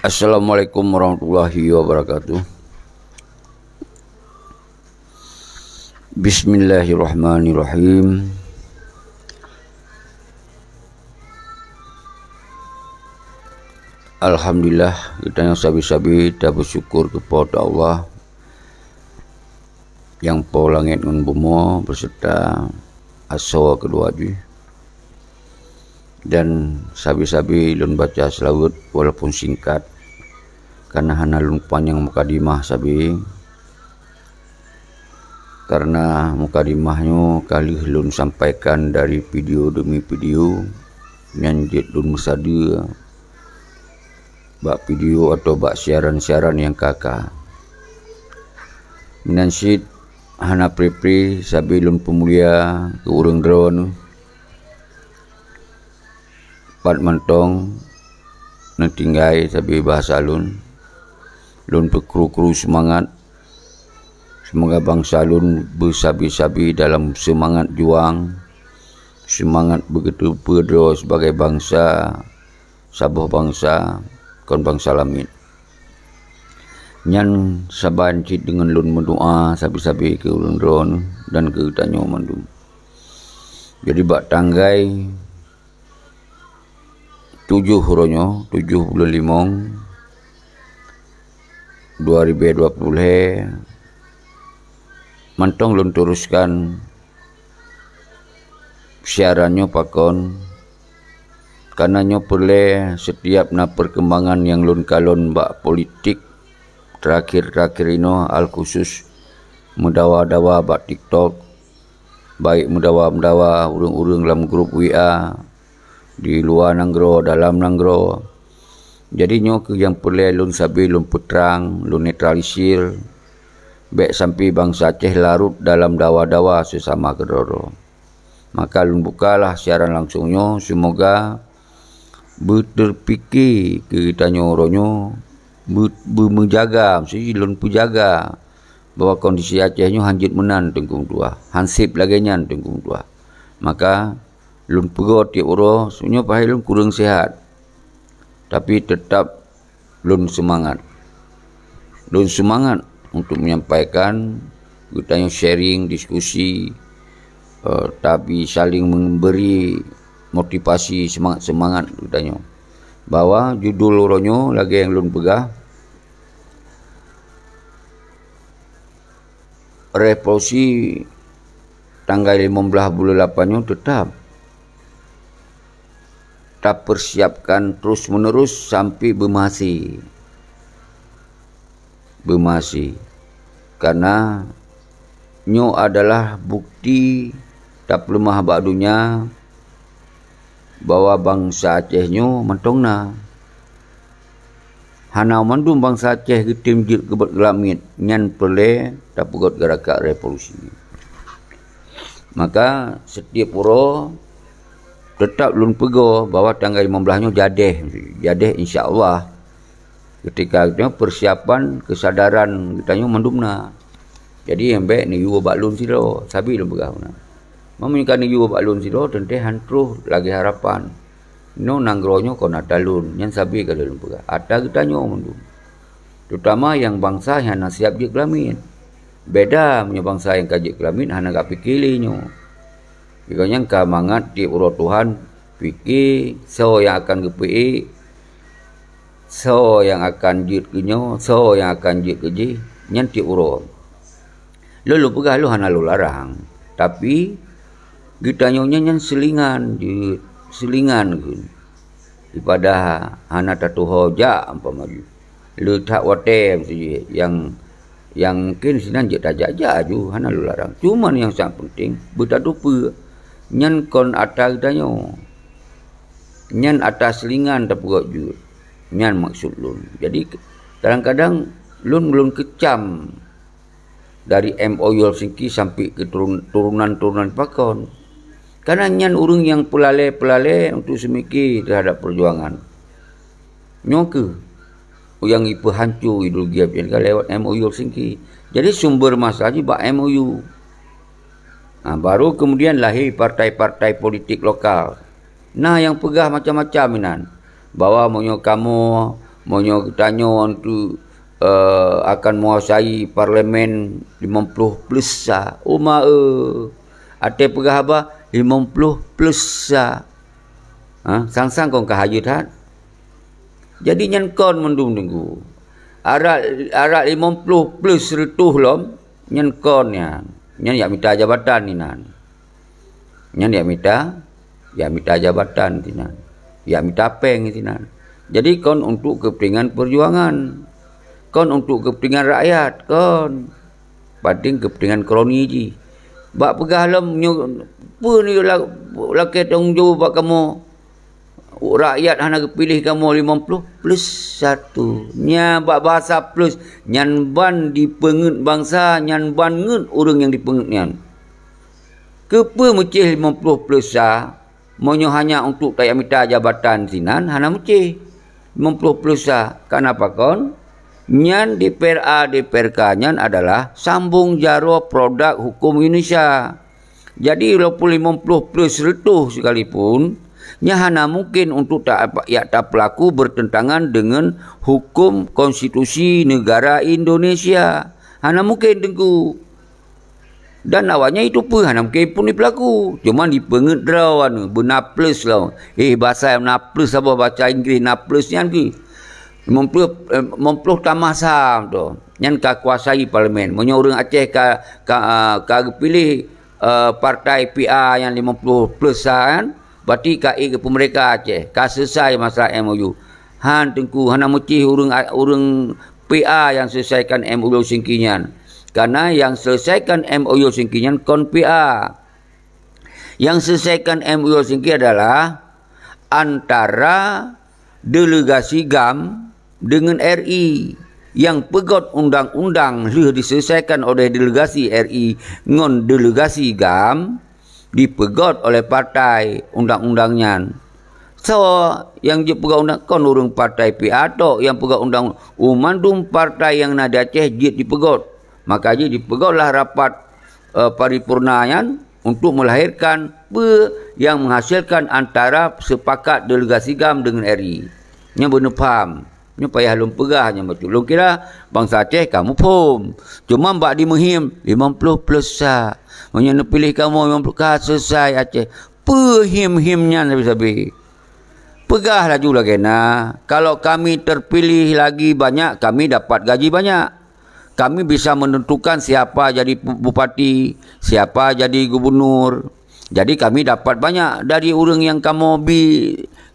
Assalamualaikum warahmatullahi wabarakatuh. Bismillahirrahmanirrahim. Alhamdulillah, kita yang sabi-sabi kita bersyukur kepada Allah yang po langit dan bumi berserta asawa kedua ji. Dan sabi-sabi lun baca selawat walaupun singkat karena hana lun panjang mukadimah sabi, karena mukadimahnya kali lun sampaikan dari video demi video nyanjit lun mesada bak video atau bak siaran-siaran yang kakak menansyid hana prepri sabi lun pemulia ke urang drone pat mentong nantinggai sabi bahasa lun berkru-kru semangat. Semoga bangsa lun bersabi-sabi dalam semangat juang, semangat begitu pedro sebagai bangsa, sabuh bangsa, kon bangsa lamit. Nyan saban cit dengan lun mendoa sabi-sabi ke ulun dron dan ke tanyo mandum. Jadi bak tanggai 7 ronyo 7 bulan limong 2020 mantong lun teruskan siarannya pakon karena nyo perle setiap na perkembangan yang lun kalon bak politik terakhir ino al khusus mudawa-dawa bak TikTok, baik mudawa urung-urung dalam grup WA di luar nanggro dalam nanggro. Jadi nyo ke yang perle lun sabi lun peterang lun netralisir baik sampai bangsa Aceh larut dalam dawa-dawa sesama kedoro. Maka lun bukalah siaran langsungnya, semoga berterpikir ke tanyo ronyo menjaga mesti lun pujaga bahwa kondisi Acehnya hanjit menan tengkung tua, hansip lagi nyan tengkung tua. Maka lun pegot tiap uro sebenarnya pahai lun kurang sehat, tapi tetap lun semangat untuk menyampaikan kita sharing diskusi, tapi saling memberi motivasi semangat kita bahwa judul ronyo lagi yang lun pegah revolusi tanggal 15 bulan 8 tetap tak persiapkan terus menerus sampai bermasi karena nyo adalah bukti tak lemah badunya bahwa bangsa Aceh nyo mentongna hana mandum bangsa Aceh getim jil kebet gelamit nyan perle tak pegot gerakak revolusi. Maka setiap pura tetap lun pego bahwa tanggal 15 nyo jadeh insya-Allah ketika kita persiapan kesadaran kita nyo mandumna. Jadi yang baik ni yu bak lun silo sabi lun pegah na. Meminkan yu bak lun silo tente hantruh lagi harapan. No nanggronyo kon atalun nyan sabi ka lun pegah. Ada kita nyo mandum. Terutama yang bangsa yang hana siap je kelamin. Beda punya bangsa yang kaji kelamin hana gak pikili nyo. Bikanya kamangat di urut Tuhan fikir so yang akan gepi, so yang akan jit kenyo, so yang akan jit keji nyan ti urut. Lu pegah lu hana lu larang, tapi kita nyonya nyan selingan daripada hana tatu hoja ampamaju. Lu tak watem yang mungkin sinan je tajak ju hana lu larang. Cuman yang sangat penting bertadupa nyan kon atas danyo nyan atas selingan tak perut ju nyan maksud lun. Jadi kadang-kadang lun belum kecam dari MOU Helsinki sampai ke turunan pakon karena nyan urung yang pelale untuk semiki terhadap perjuangan nyoke yang ipu hancur ideologi apa lewat MOU Helsinki. Jadi sumber masalahnya bak MOU. Baru kemudian lahir partai-partai politik lokal. Nah yang pegah macam-macam inan. Bahawa kamu Monyo tanya untuk akan menguasai parlimen 50 plus sah. Ate pegah apa? 50 plus sah. Sang-sang kong kahayut hat. Jadi nyan kon mendung tunggu. Arak 50 plus retuh lom. Nyan kon ya. Nyan yak minta jabatan ni nan. Nyan yak minta jabatan ni nan. Yak minta peng ni nan. Jadi kon untuk kepentingan perjuangan. Kon untuk kepentingan rakyat. Kon. Pating kepentingan kroni ji. Bak pegah lom. Apa ni laki tanggung jawab kamu. Rakyat hana pilih kamu 50 plus 1. Nya bak bahasa plus. Nyan ban dipengut bangsa. Nyan ban ngut orang yang dipengut nyan. Kepa mecih 50 plus sah. Monyo hanya untuk tak minta jabatan sinan. Hana mecih 50 plus sah. Kenapa kon? Nyan DPRK nyan adalah sambung jaro produk hukum Indonesia. Jadi walaupun 50 plus retuh sekalipun, nya hana mungkin untuk tak pelaku bertentangan dengan hukum konstitusi negara Indonesia. Hana mungkin tengku. Dan awalnya itu pun hana mungkin pun dipelaku. Cuma dipengedraw benar plus lah. Bahasa yang plus apa baca Inggeris plus ni ke? 50 tambah saham tu. Yang kuasai parlimen. Monya orang Aceh pilih partai PR yang 50 plus kan. Berarti KI ke pemerintah Aceh. Selesai masalah MOU. Han tengku hana mesti orang PA yang selesaikan MOU singkinyan. Karena yang selesaikan MOU singkinyan kon PA. Yang selesaikan MOU singki adalah antara delegasi GAM dengan RI. Yang pegot undang-undang diselesaikan oleh delegasi RI ngon delegasi GAM dipegot oleh partai undang-undangnya. So yang dia pegot undang kon urung partai PA tok yang pegot undang umandum partai yang nada Aceh jit dipegot. Maka je dipegotlah rapat paripurnanya untuk melahirkan yang menghasilkan antara sepakat delegasi GAM dengan RI. Nya benar faham. Nya payah lum pegahnya betul. Lum kira bangsa Aceh kamu pun. Cuma mbak di muhim 50 plus sah. Nya pilih kamu 50 kah selesai Aceh. Pehim-himnya sabi-sabi. Pegahlah juga kena. Kalau kami terpilih lagi banyak, kami dapat gaji banyak. Kami bisa menentukan siapa jadi bupati, siapa jadi gubernur. Jadi kami dapat banyak dari orang yang kamu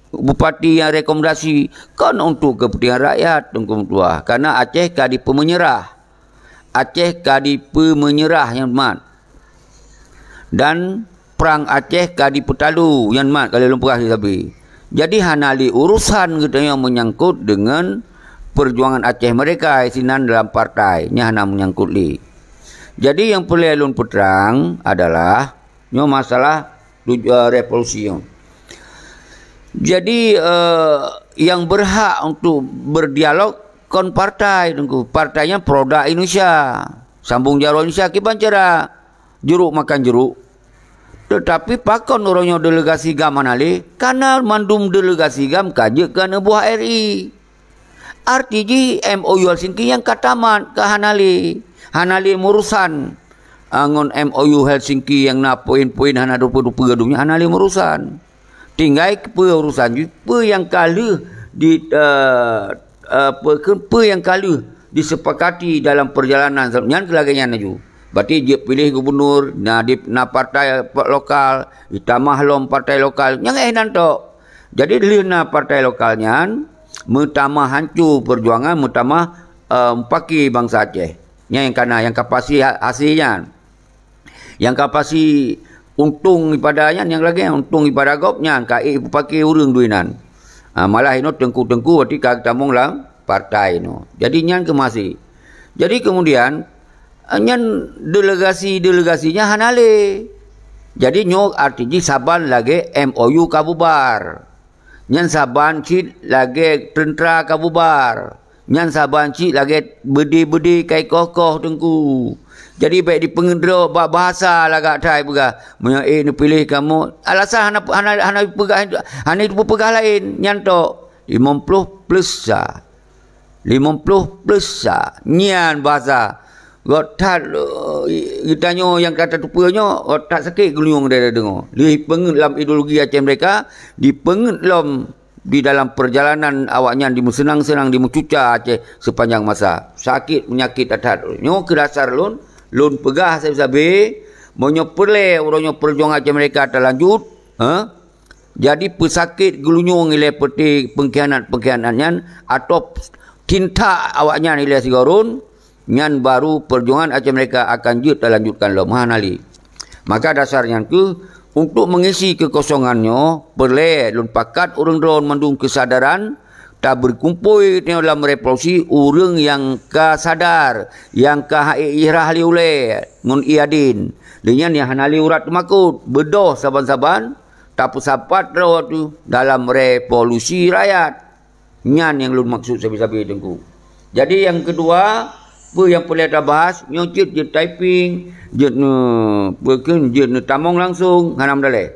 bupati yang rekomendasi. Kan untuk kepentingan rakyat, tengku tua. Karena Aceh kadi pemenyerah. Aceh kadi pemenyerah yang mat. Dan perang Aceh kadi petalu yang mat kalau lumpur sabi. Jadi hanali urusan kita yang menyangkut dengan perjuangan Aceh mereka isinan dalam partai nya hana menyangkut li. Jadi yang perlu alun putrang adalah masalah revolusi. Jadi yang berhak untuk berdialog kon partai tengku. Partainya produk Indonesia. Sambung jaro Indonesia kiban cara jeruk makan jeruk. Tetapi pakon orangnya delegasi GAM manali karena mandum delegasi GAM kaje kana buah RI. Artinya MOU Helsinki yang kataman ke Hanali murusan angon MOU Helsinki yang na poin-poin hana 20 gedungnya Hanali murusan. Tinggal urusan yang kali di yang kali disepakati dalam perjalanan nyan kelaganya naju. Berarti dia pilih gubernur na partai lokal, ditambah lom partai lokal yang enan tok. Jadi lina partai lokalnya mutamah hancur perjuangan mutamah paki bangsa Aceh yang kapasi hasilnya yang kapasi untung ipadanya yang lagi untung ipada gopnya kai paki urang duinan malah ino tengku-tengku berarti katamong lang partai no jadi nyan kemasi jadi kemudian nyan delegasinya hanale jadi nyok artinya saban lagi MOU kabubar. Nyan saban cik lagi tentera kabubar. Nyan saban cik lagi bedi-bedi kai kokoh tengku. Jadi baik dipengedra bahasa lagak tai pegah. Monya ni pilih kamu. Alasan hana pegah hana itu pegah lain. Nyan tok 50 plus sah. 50 plus nyan bahasa gotat ditanya yang kata tupanya gotat sakit gelunyung dia dengar li pengen dalam ideologi Aceh mereka dipengen dalam di dalam perjalanan awaknya di senang-senang di mencuca Aceh sepanjang masa sakit penyakit atat nyo ke dasar lun pegah sabi-sabi monyo perle orangnya perjuangan Aceh mereka terlanjut jadi pesakit gelunyung ile peti pengkhianat-pengkhianatnya atau tinta awaknya nilai sigarun nyan baru perjuangan Aceh mereka akan lanjutkan lo mahanali. Maka dasarnya ke untuk mengisi kekosongannya perle lun pakat urang drone mandung kesadaran tak berkumpul dalam revolusi urang yang kasadar yang irah liule ngun iadin dengan yang hanali urat makut bedoh saban-saban tak sapat tu dalam revolusi rakyat nyan yang lun maksud sabi-sabi tengku. Jadi yang kedua apa yang boleh kita bahas nyocit je typing je tamong langsung hanam dalai.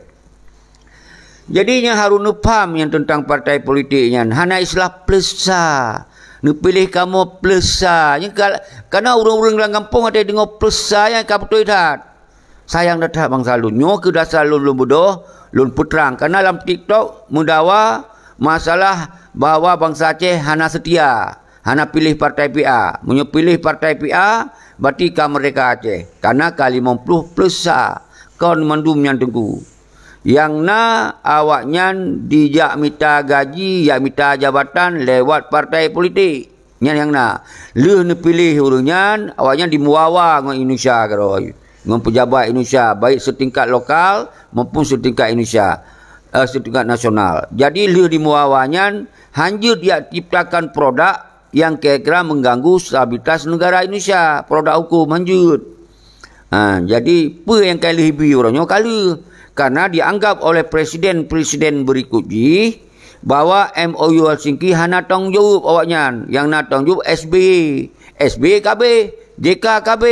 Jadinya harus paham yang tentang partai politiknya hana islah plusa nu pilih kamu plusa karena orang-orang dalam kampung ada dengar plusa yang kamu betul tak sayang dah bangsa lu nyo ke dasar lu bodoh lun putrang karena dalam TikTok mendawa masalah bahawa bangsa Aceh hana setia hana pilih partai PA. Menyo pilih partai PA, berarti ka mereka Aceh. Karena ka 50 plus kon mandum yang tengku. Yang na awaknya dijak minta gaji, ya minta jabatan lewat partai politik. Yang na. Leh ni pilih urunyan, awaknya dimuawa dengan Indonesia karo. Dengan pejabat Indonesia, baik setingkat lokal maupun setingkat Indonesia. Setingkat nasional. Jadi leh dimuawanya, hanya dia ciptakan produk yang kira-kira mengganggu stabilitas negara Indonesia. Produk hukum lanjut. Jadi, apa yang kali hibi orangnya kali? Karena dianggap oleh presiden-presiden berikutnya bahawa MOU Helsinki hana tanggungjawab awaknya. Yang nak tanggungjawab SBY. SBY KB, JK KB.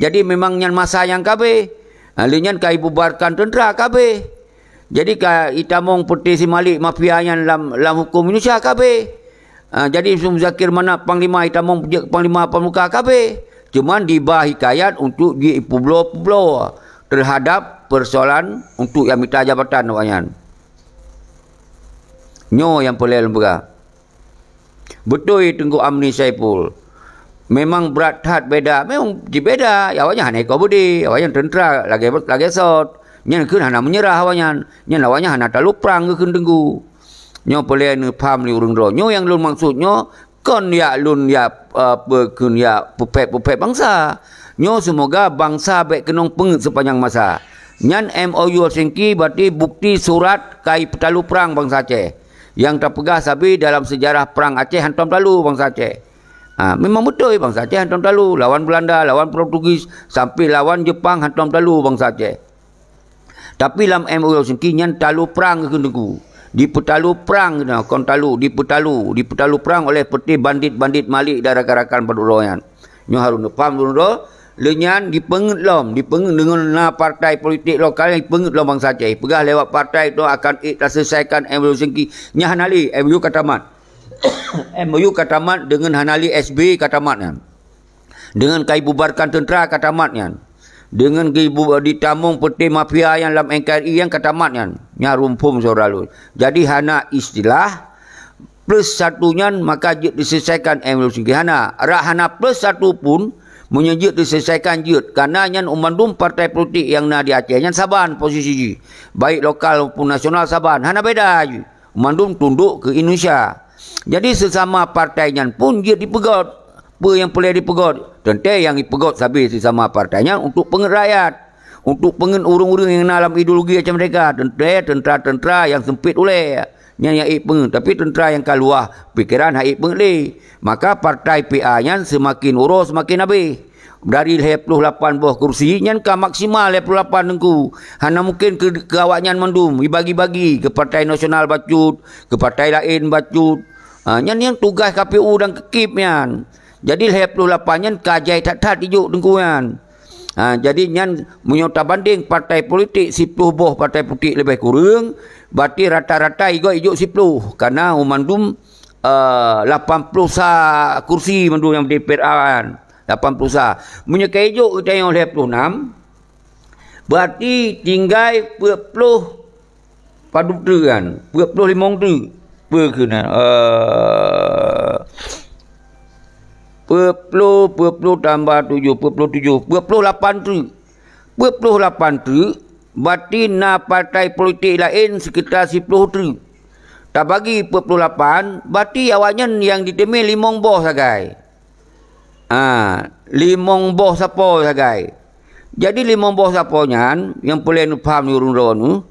Jadi memang yang masa yang KB. Lainnya kai bubarkan tentera KB. Jadi kai itamong petisi malik mafia yang dalam hukum Indonesia KB. Jadi Muzakir mana Panglima Hitamong Panglima Pamuka KB. Cuma dibah hikayat untuk dipueblo-pueblo terhadap persoalan untuk yang minta jabatan awaknya. Nyo yang boleh lembaga. Betul Tengku Amni Saipul. Memang berat hat beda. Memang beda. Awaknya hanya kau budi. Awaknya tentera lagi sot. Nyan kun hana menyerah awaknya. Nyan awaknya hana talu perang ke Tengku. Nyo boleh ni paham ni urang ro. Nyo yang lun maksudnya kon ya lun ya kun ya pupet bangsa. Nyo semoga bangsa baik kenong penget sepanjang masa. Nyan MOU Helsinki berarti bukti surat kai petalu perang bangsa Aceh. Yang terpegah sabi dalam sejarah perang Aceh hantam lalu bangsa Aceh. Memang betul bangsa Aceh hantam lalu lawan Belanda, lawan Portugis sampai lawan Jepang hantam lalu bangsa Aceh. Tapi dalam MOU Helsinki nyan talu perang ke Tengku. Dipetalu perang kon talu dipetalu perang oleh peti bandit-bandit Malik dan rakan-rakan perduroyan. Nyo harus paham dulu lenyan dipenget dengan partai politik lokal yang dipenget lom bangsa Aceh. Pegah lewat partai itu akan selesaikan MOU Helsinki. Nya hanali MOU katamat. MOU katamat dengan hanali SB katamatnya. Dengan kai bubarkan tentera katamatnya. Dengan ditamung peti mafia yang dalam NKRI yang katamatnya nyarumpum saudara. Jadi hana istilah plus satunya maka diselesaikan MOU Helsinki hana plus satu pun menyejut diselesaikan jut karena yang umandum partai politik yang na di Aceh yang saban posisi baik lokal maupun nasional saban hana beda je umandum tunduk ke Indonesia. Jadi sesama partainya pun dia dipegot. Apa yang boleh dipegot? Tentu yang dipegot habis sesama partainya untuk pengen rakyat. Untuk pengen urung-urung yang dalam ideologi macam mereka. Tentera-tentera yang sempit oleh. Yang pengen. Tapi tentera yang keluar pikiran yang pengen. Maka partai PA-nya semakin urus semakin habis. Dari 28 buah kursi yang ke maksimal 28 nengku. Hanya mungkin ke awaknya mendum. Dibagi-bagi ke partai nasional bacut. Ke partai lain bacut. Yang tugas KPU dan KIP-nya. Jadi 28-nya kajai tak hijuk tengkuan. Jadi nyan menyota banding partai politik 10 buah partai politik lebih kurang. Berarti rata-rata hijuk 10. Karena umandum 80 sah kursi mandu yang DPR kan. 80 sah. Menyekai juk kita yang 26. Berarti tinggal 40 padu tu kan. 40 limong tu. Berkena. 40 tambah 7. 48 tu. 48 tu. Berarti na partai politik lain sekitar 10 tu. Tak bagi 48, berarti awaknya yang ditemin 5 boh sagai. 5 boh siapa sagai. Jadi 5 boh siapanya yang boleh faham ni urung-urung tu.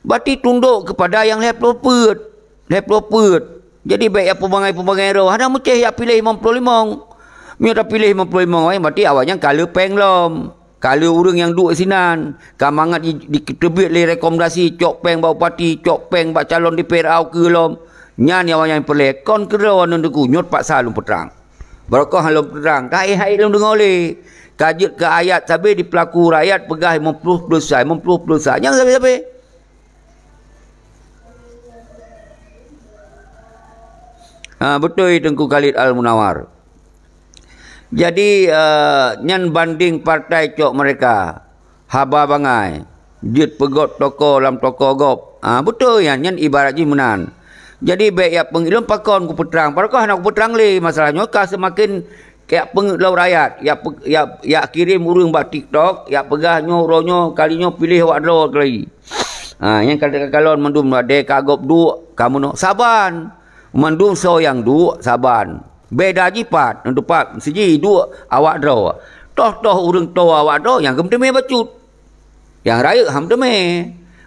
Berarti tunduk kepada yang lepropet. Jadi baik apa bangai-bangai roh. Ada mesti yang pilih 55. Mia tak pilih 55 berarti awaknya kalau penglom. Kalau orang yang duduk sinan, kamangat diterbit le rekomendasi cok peng bau parti, cok peng bak calon DPR ke lom. Nyan yang yang pelek kon kerawan nunduku nyot pak salum peterang. Barakah halum peterang, kai hai lom dengar le. Kajut ke ayat sabe di pelaku rakyat pegah 50 plus. Yang sabe-sabe. Betul Tengku Khalid Al-Munawar. Jadi nyan banding partai cok mereka haba bangai jit pegot toko lam toko gop. Betul ya nyan ibarat ji menan. Jadi baik ya pengilum pakon ku peterang. Parakah nak ku peterang le masalahnya ka semakin kayak penglau rakyat ya kirim urang bak TikTok ya pegah ronyo kalinya pilih wak dro lagi. Yang kalon mandum de kagop du kamu no saban. Mandum so yang du saban. Beda jipat untuk pak siji dua awak draw. Toh urang to awak draw yang gemdeme bacut. Yang raya ham deme.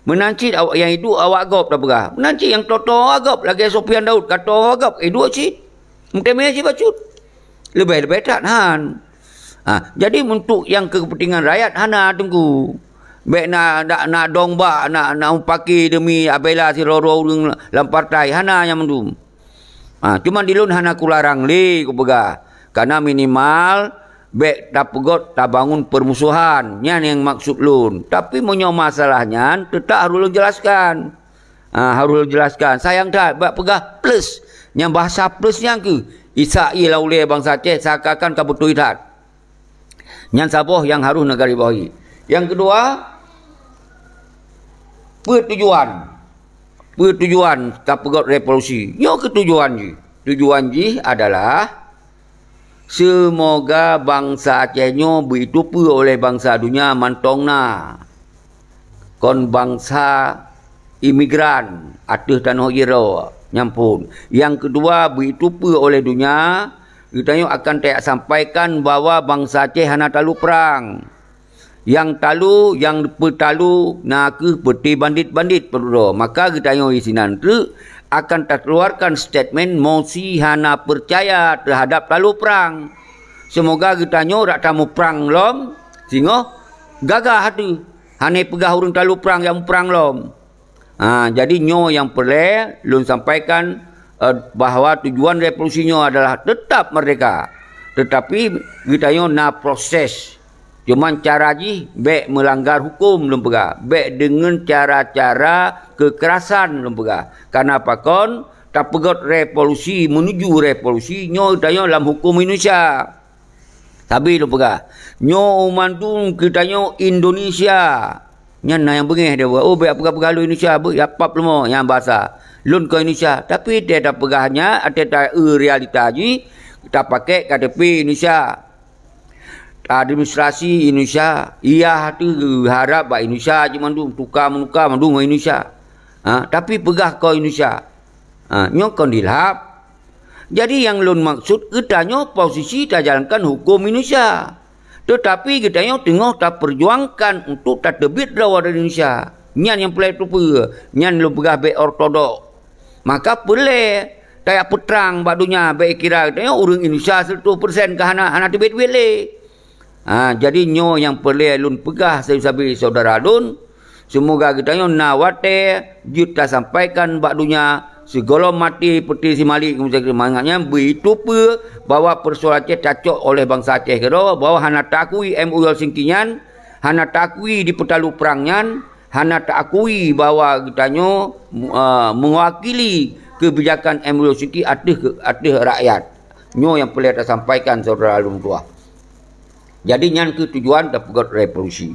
Menanci awak yang itu awak gop dah pegah. Menanci yang to agop lagi Sofian Daud kata agop dua cit. Gemdeme si bacut. Lebih tak han. Jadi untuk yang kepentingan rakyat hana tunggu. Baik nak dongba nak umpaki demi abela si roro urang dalam partai hana yang mendum. Cuma dilun hana kularang li ku pegah. Karena minimal bek tak pegot tak bangun permusuhan. Nyan yang maksud lun. Tapi menyo masalahnya tetap harus jelaskan. Harus jelaskan. Sayang tak bek pegah plus. Yang bahasa plusnya ke Isai lauleh bangsa Aceh seakan-akan kabutu idat. Nyan saboh yang harus negari bawahi. Yang kedua Pertujuan tak pegot revolusi. Yo ketujuan ji adalah semoga bangsa Acehnya beritupu oleh bangsa dunia mantongna. Kon bangsa imigran atas tanah iro nyampun. Yang kedua beritupu oleh dunia. Kita akan tak sampaikan bahawa bangsa Aceh hana talu perang. Yang talu, yang pertalu, nak ke peti bandit-bandit perlu. Maka kita yang isinan tu akan terkeluarkan statement mosi hana percaya terhadap talu perang. Semoga kita rak tamu perang lom, sehingga gagah hati. Hanya pegah orang talu perang yang perang lom. Jadi yang perlu lun sampaikan bahawa tujuan revolusinya adalah tetap merdeka. Tetapi kita nak proses. Cuman cara ji baik melanggar hukum belum pegah. Baik dengan cara-cara kekerasan belum pegah. Karena apa kon tak pegot revolusi menuju revolusi nyo tanya dalam hukum Indonesia. Tapi belum pegah. Nyo mantung kita nyo Indonesia. Nyan yang bengih dia buat. Oh baik pegah-pegah lu Indonesia. Ya pap lemo yang bahasa. Lun ke Indonesia. Tapi dia tak pegahnya ada realita ji kita pakai KTP Indonesia. Administrasi Indonesia ia tu harap bak Indonesia je mandung tukar menukar mandung Indonesia. Tapi pegah kau Indonesia. Nyokon dilap. Jadi yang lun maksud kitanya posisi tak jalankan hukum Indonesia. Tetapi kitanya tengah tak perjuangkan untuk tak terbit lawa dari Indonesia. Nyan yang pelai tu apa? Nyan lun pegah baik ortodok. Maka pelai tak peterang bak dunia baik kira kitanya orang Indonesia 100% ke hana terbit-bit le. Jadi yang perlu lun pegah sabi-sabi saudara lun. Semoga kita nawate kita sampaikan bak dunia segala mati peti si Malik mangatnya begitu pe bahawa persoalan Aceh cacok oleh bangsa Aceh kero bahawa hana takui MUL Singkinyan, hana takui di petalu perangnya, hana takui bahawa kita mewakili kebijakan MUSK atas rakyat. Nyo yang perlu kita sampaikan saudara alum tua. Jadi yang ketujuan dapat revolusi.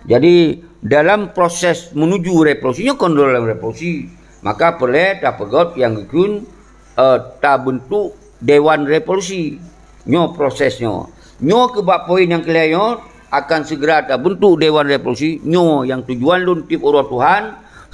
Jadi dalam proses menuju revolusinya kondol dalam revolusi, maka perlu dapat yang ikun tak bentuk dewan revolusi. Nyo prosesnya. Nyo kebab poin yang kelayo akan segera tak bentuk dewan revolusi. Nyo yang tujuan lun tip urat Tuhan.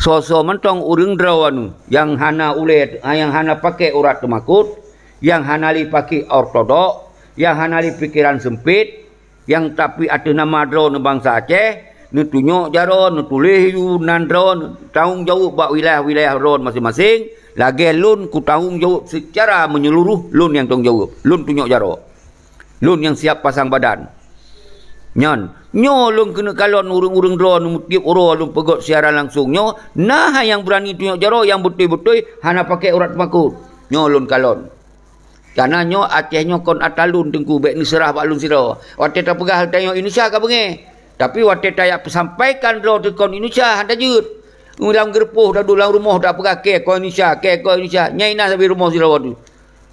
So mentong urang drawan yang hana ulet, yang hana pakai urat temakut, yang hana li pakai ortodok, yang hana li pikiran sempit, yang tapi ada nama draw bangsa Aceh. Ni tunjuk jaron, ni tulis yu nan drone, tanggung jawab bak wilayah-wilayah drone masing-masing. Lagi lun ku tanggung jawab secara menyeluruh, lun yang tanggung jawab. Lun tunjuk jaron. Lun yang siap pasang badan. Nyan, nyo lun kena kalon urung-urung drone tiap orang lun pegot siaran langsung nyo. Nah yang berani tunjuk jaron yang betul-betul hana pakai urat makut. Nyo lun kalon. Karena nyo Aceh nyo kon atalun tengku bek ni serah bak lun sira. Wate tak pegah tanya Indonesia ka bengi. Tapi waktu saya sampaikan draw di Indonesia hendak jut. Dalam gerpuh dah dalam rumah dah pergi ke Indonesia, Indonesia. Nyai nak sampai rumah sila waktu.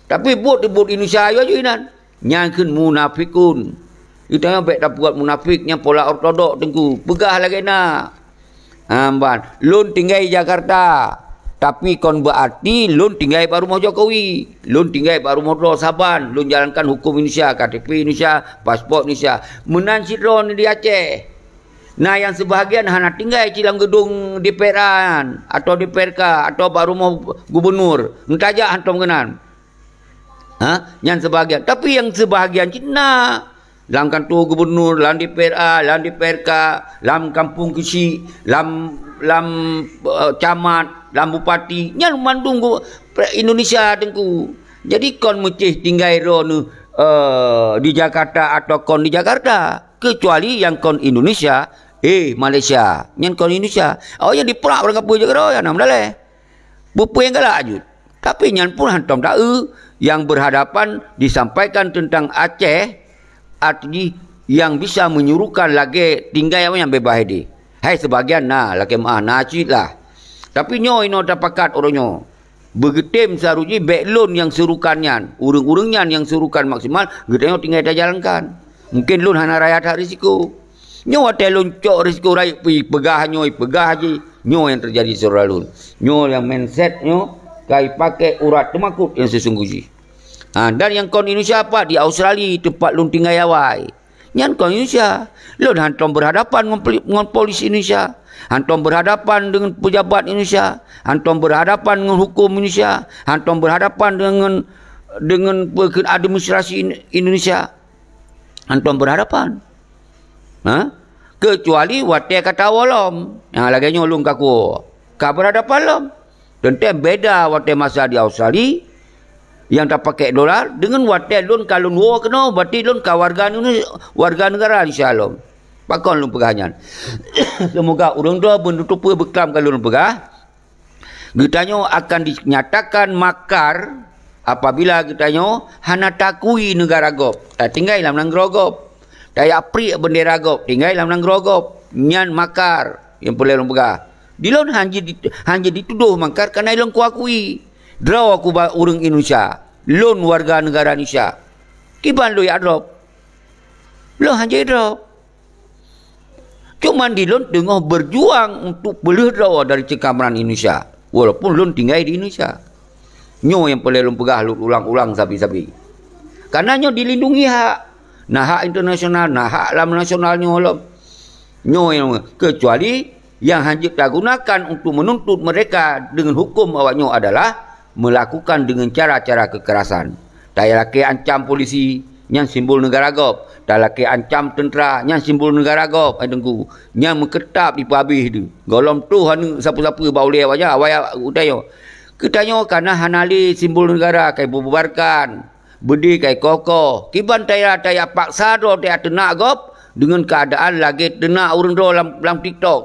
Tapi buat Indonesia aja inan. Nyai kun munafikun. Itu yang baik dah buat munafiknya pola ortodok tengku. Pegah lagi nak. Amban, lun tinggal di Jakarta. Tapi kon berarti lun tinggal di rumah Jokowi. Lun tinggal di rumah Dro Saban. Lun jalankan hukum Indonesia, KTP Indonesia, pasport Indonesia. Menan sidron di Aceh. Nah yang sebahagian hanya tinggal di dalam gedung DPR atau DPRK atau rumah gubernur. Entajak hantam kenan. Yang sebahagian. Tapi yang sebahagian Cina. Dalam kantor gubernur, dalam DPR, dalam DPRK, dalam kampung kecil, dalam camat, dalam bupati, yang mandung Indonesia tengku. Jadi kon mecih tinggal di Jakarta atau kon di Jakarta, kecuali yang kon Indonesia, Malaysia, yang kon Indonesia. Oh yang diperak orang kapur Jakarta, yang nam daleh. Bupu yang galak ajut. Tapi yang pun hantam tahu yang berhadapan disampaikan tentang Aceh. Arti yang bisa menyuruhkan lagi tinggal yang bebas ini. Hai sebagian lagi nacit lah. Tapi nyo ino dapakat orangnya. Begitem saruji backloan yang suruhkannya, urung-urungnya yang suruhkan maksimal, gedenya tinggal dah jalankan. Mungkin lun hana rakyat hak risiko. Nyo ada lun cok risiko rakyat pegah haji. Nyo yang terjadi surah lun. Nyo yang mindset nyo kai pakai urat temakut yang sesungguhnya. Dan yang kon Indonesia apa? Di Australia tempat lun tinggal yawai. Yang kon Indonesia. Lun hantam berhadapan dengan polisi Indonesia. Hantam berhadapan dengan pejabat Indonesia. Hantam berhadapan dengan hukum Indonesia. Hantam berhadapan dengan administrasi Indonesia. Hantam berhadapan. Kecuali watai kata walam. Yang lagi nyolong kaku. Kau berhadapan lam. Tentang beda watai masa di Australia. Yang tak pakai dolar dengan wadah lun kalau nuo kena berarti lun ka warga negara insyaallah. Pakon lun pegahanyan. Semoga urang dua menutup beklam kalau lun pegah. Gitanyo akan dinyatakan makar apabila gitanyo hana takui negara gop. Tak tinggal dalam negara gop. Daya pri bendera gop tinggal dalam negara gop. Nyan makar yang boleh lun pegah. Dilon hanya dituduh makar kerana lun kuakui. Draw aku urang Indonesia. Lon warga negara Indonesia. Kiban lo ya drop. Lo hanya drop. Cuma di lon tengah berjuang untuk boleh draw dari cekaman Indonesia. Walaupun lon tinggal di Indonesia. Nyo yang boleh lon pegah ulang-ulang sabi-sabi. Karena nyo dilindungi hak. Nah hak internasional, nah hak alam nasional nyo lo. Nyo yang kecuali yang hanya tak gunakan untuk menuntut mereka dengan hukum awaknya adalah melakukan dengan cara-cara kekerasan. Tak laki ancam polisi yang simbol negara gop. Tak laki ancam tentera yang simbol negara gop. Tengku yang mengketap di habis tu. Golom tu siapa-siapa boleh wajah utayo. Ketanya karena hanali simbol negara kai bubarkan. Bedi kai kokoh. Kiban taya paksa do taya tenak gop dengan keadaan lagi tenak urang do dalam TikTok.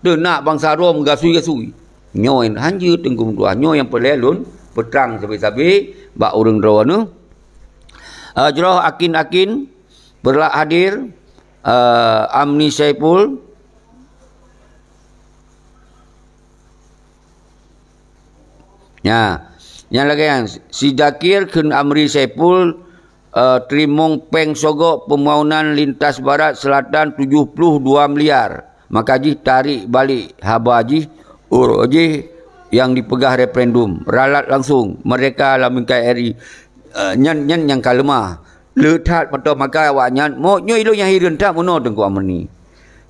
Tenak bangsa rom gasui-gasui. Nyo yang hanjut tengku dua nyo yang pelelun petrang sabi-sabi bak urang drawana jroh akin berlak hadir Amni Saipul Ya. Yang lagi yang si Dakir kun Amri Saipul Trimong Peng Sogok pembangunan lintas barat selatan 72 miliar. Maka Haji tarik balik haba Haji Haji yang dipegah referendum ralat langsung mereka lamun KRI nyan yang kalemah letat pada maka awaknya mo nyo ilo yang hirin tak mono tengku amani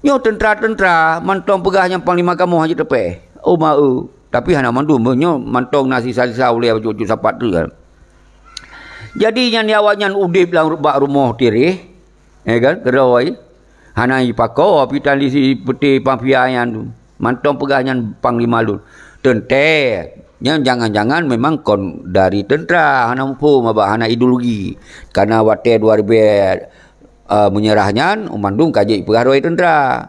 nyo tentera mantong pegah yang panglima kamu Haji tepe oh mau tapi hana mandum nyo mantong nasi salisa oleh cucu sapat tu kan. Jadi yang awaknya udip lang bak rumah tiri kan kerawai hana ipako api tali si peti pampiayan tu mantong pegahnya panglima lun tentera jangan-jangan memang kon dari tentera hana mampu mabak hana ideologi karena wate 2000 menyerahnya umandung kaji pegawai tentera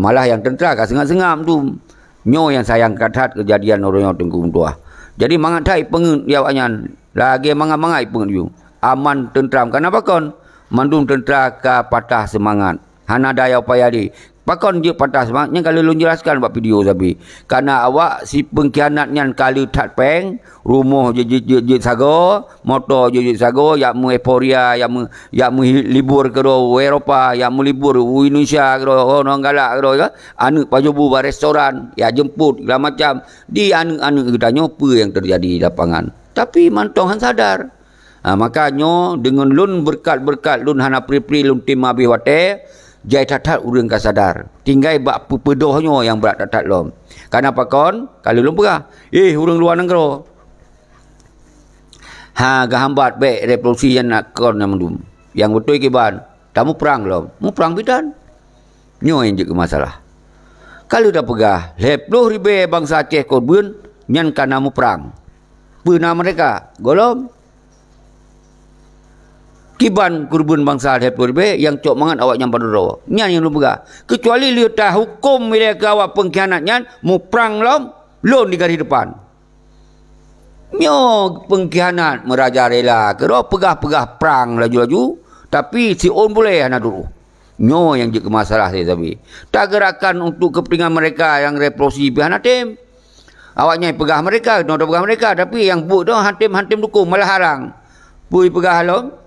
malah yang tentera ka sengam-sengam tu nyo yang sayang katat kejadian orang tengku tua. Jadi mangatai pengen diawaknya lagi mangai pengen aman tentram kenapa kon mandung tentera ka patah semangat hana daya upaya di pakon je patah semangatnya kalau lu jelaskan buat video tapi karena awak si pengkhianatnya kali tat peng rumah je sago motor je sago yak mu euforia yak mu libur ke Eropah yak mu libur Indonesia ke orang galak ke anu pajobu bar restoran ya jemput segala macam di anu kitanya apa yang terjadi di lapangan tapi mantong han sadar makanya dengan lun berkat lun hana pri lun tim abi wate jai tatat urang ka sadar tinggai bak pedohnya yang berat tatat lom karena pakon kalau lom pegah urang luar negara gahambat baik revolusi yang nak kon namdum yang betul kiban tamu perang lom mu perang bidan nyo yang je masalah kalau dah pegah 10,000 bangsa Aceh korban nyan kana mu perang pena mereka golom kiban kurban bangsa Hepurbe yang cok mangan awak yang padoro nyan yang lu pegah kecuali liu tah hukum mereka awak pengkhianatnya mu perang lom lon di garis depan nyo pengkhianat merajalela kero pegah perang laju-laju tapi si on boleh anak dulu nyo yang jadi masalah saya tapi tak gerakan untuk kepentingan mereka yang revolusi pihak hatim awaknya pegah mereka no pegah mereka tapi yang buat tu hatim dukung malah harang pui pegah lom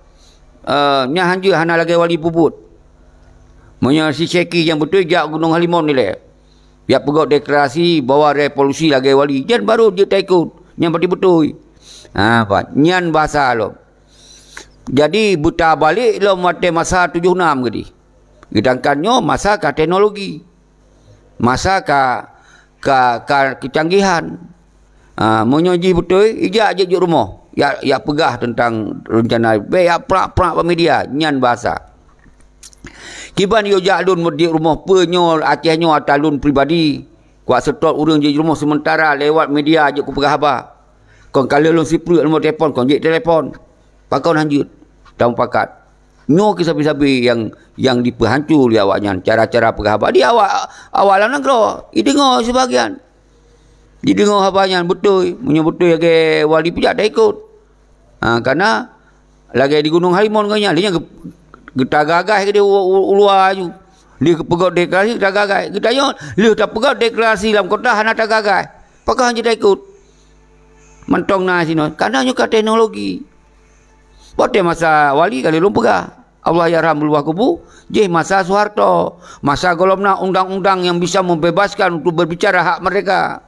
nya hanja hana lagi wali puput monya si Syeki yang betul jak Gunung Halimon ni le dia pegok deklarasi bawa revolusi lagi wali jan baru dia tak ikut yang betul apa nyan bahasa lo jadi buta balik lo mate masa 76 gedi sedangkannya masa ka teknologi masa ka kecanggihan monya ji betul ijak je rumah ya pegah tentang rencana ya prak media nyan bahasa kiban yo jak lun di rumah penyo Acehnya atalun pribadi kuat setot urang je rumah sementara lewat media je ku pegah apa kon kalau lun sipru nombor telefon kon je telefon pakon hanjut tamu pakat nyo kisabi-sabi yang dipehancur li awaknya cara-cara pegah apa dia awalan negara idengo sebagian didengar habanya betul menyebutul lagi wali pijak dah ikut karena lagi di Gunung Halimon kanya dia getah gagah ke dia ulua ju dia pegak deklarasi getah gagah kita yo dia tak pegak deklarasi dalam kota hana tak gagah pakah hanya dah ikut mentong na sino karena nyuka teknologi pada masa wali kali lu pegah Allah yarham luah kubu je masa Soeharto masa golomna undang-undang yang bisa membebaskan untuk berbicara hak mereka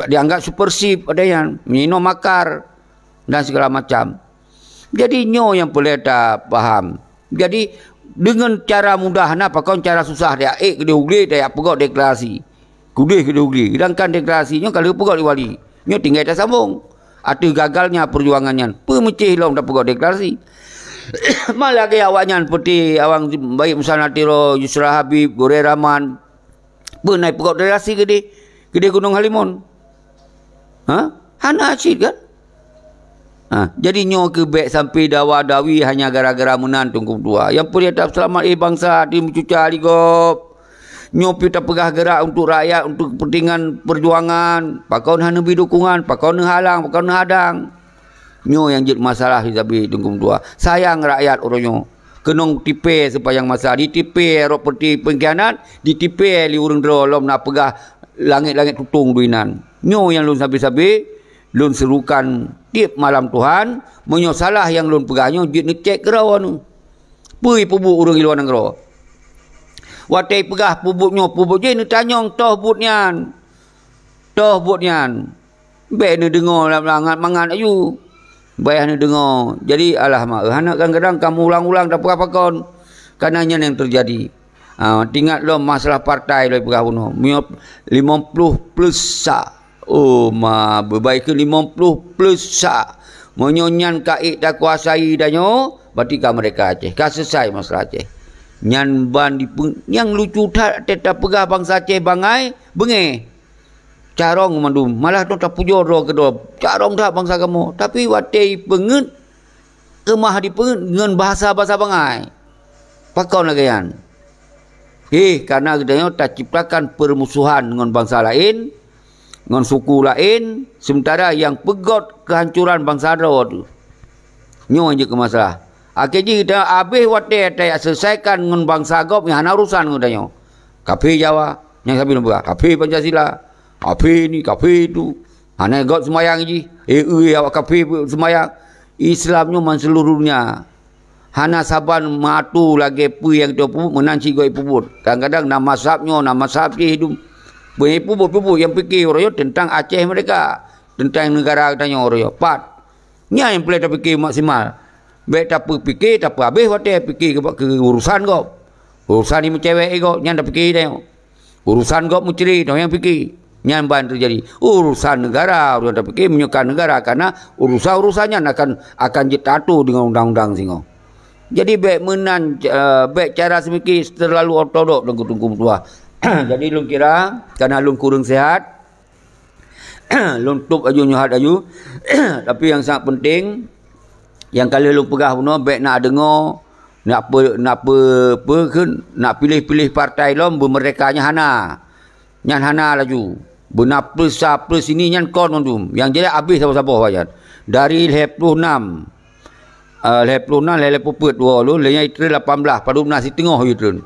dianggap supersip ada yang minum makar dan segala macam. Jadi nyo yang boleh tak faham. Jadi dengan cara mudah apa kau cara susah dia ke dia ugli dia pegok deklarasi. Kudih ke dia ugli. Sedangkan deklarasinya kalau pegok di wali. Nyo tinggal tak sambung. Ada gagalnya perjuangannya. Pemecih long dah pegok deklarasi. Malah ke awaknya seperti awang baik misalnya Tiro Yusra Habib Gore Rahman pernah pegok deklarasi ke dia Gunung Halimon. Hana asyid kan? Jadi nyo ke baik sampai dawa-dawi hanya gara-gara menang tunggu tua. Yang pun tak selamat bangsa di mencuca ligop. Nyo pi tak pegah gerak untuk rakyat, untuk kepentingan perjuangan. Pakau hana bi dukungan, pakau halang, pakau hadang. Nyo yang jadi masalah di tunggu tua. Sayang rakyat orangnya. Kenong tipe sepanjang masa. Ditipe properti pengkhianat, ditipe li urang drolom nak pegah langit-langit tutung duinan. Nyo yang lun sabi-sabi, lun serukan tiap malam Tuhan, menyo salah yang lun pegahnya, jit ni cek kerau anu. Pui pubuk urang iluan negara. Watai pegah pubuknya, pubuk je ni tanyong toh but nian. Toh but nian. Baik ni dengar mangat ayu. Baik ni dengar. Jadi alamak, kadang-kadang kamu ulang-ulang tak apa-apa kananya yang terjadi. Tinggal lo masalah partai lo pegah puno. 50 plus sa. Oh ma berbaik ke 50 plus sa. Menyonyan kaik tak kuasai danyo, berarti ka mereka Aceh. Ka selesai masalah Aceh. Nyan ban di yang lucu tak tetap pegah bangsa Aceh bangai bengeh. Carong mandum malah tu tak pujo ro kedua. Carong tak bangsa kamu, tapi watai pengen kemah di pengen dengan bahasa-bahasa bangai. Pakon lagi kan. Karena kita tak ciptakan permusuhan dengan bangsa lain, dengan suku lain, sementara yang pegot kehancuran bangsa ro tu. Nyo je ke masalah. Akhirnya kita habis watai selesaikan dengan bangsa gop yang hana urusan ngudanya. Kafe Jawa, yang sabi nombor, kafe Pancasila, kafe ni, kafe tu. Hana gop semayang je. Awak kafe semayang. Islamnya man seluruhnya. Hana saban matu lagi pu yang tu pu menanci goi pubut. Kadang-kadang nama mazhabnya, nama mazhab je hidup. Banyak pubut-pubut yang fikir orang tentang Aceh mereka, tentang negara katanya orang pat. Nya yang boleh tak fikir maksimal. Baik tak fikir, tak habis watai fikir ke urusan kau. Urusan ni cewek kau, yang tak fikir tengok. Urusan kau menceri, tau yang fikir. Yang ban terjadi. Urusan negara, orang tak fikir menyukai negara karena urusannya akan jatuh dengan undang-undang singo. Jadi baik menan, baik cara semikir terlalu ortodok tunggu tua. Jadi lun kira karena lun kurang sehat, lun tup aju nyuhat aju. Tapi yang sangat penting, yang kali lu pegah puno baik nak dengar nak pilih-pilih partai lom bermerekanya hana. Nyan hana laju. Benar plus ini nyan kon mondum. Yang jadi habis siapa-siapa wajan. Dari 26 lele puput dua lu lenya itu 18 padu nasi tengah itu.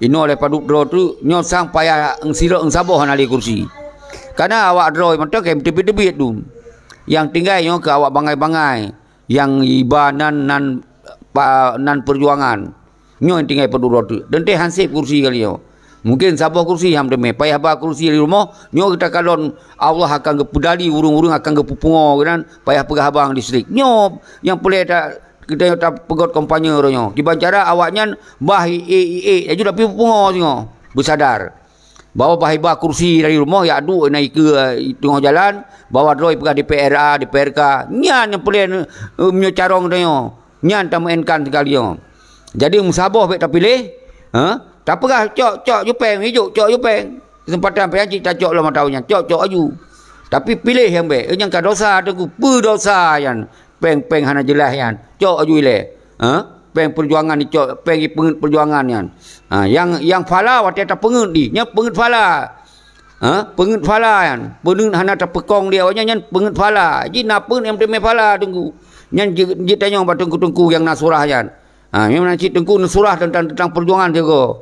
Ino le padu draw tu nyo sang payah sira saboh nali kursi. Karena awak draw mentok kem tebit-tebit tu. Yang tinggal nyo ke awak bangai-bangai. Yang ibanan nan perjuangan nyo yang tinggal padu tu dan teh hansip kursi kali yo mungkin sabah kursi yang deme payah ba kursi di rumah nyo kita kalon Allah akan gepudali urung-urung akan gepupungo kan payah pegah abang distrik nyo yang boleh tak kita tak pegot kampanye ronyo dibancara awaknya bah aju tapi pungo singo bersadar bawa bahibah kursi dari rumah ya adu naik ke tengah jalan bawa droi pegah DPRK nyan yang boleh menyocarong danyo nyan tak mengenkan sekali yo. Jadi musabah baik tak pilih, tak pegah cok jupeng hijau cok jupeng. Kesempatan penyanyi tak cok lama tahunnya, cok aju. Tapi pilih yang baik, yang ka dosa tu berdosa yan. Peng hana jelas yan. Cok aju ile. Peng perjuangan ni cok, peng perjuangan yan. Yang fala watai tak pengut di, nya pengut fala. Pengut fala yan. Pengut hana tak pekong dia awaknya yan pengut fala. Ji napa yang deme fala tunggu. Yang ditanya tengku-tengku yang nasurah yan. Memang nanti tengku nasurah tentang perjuangan juga.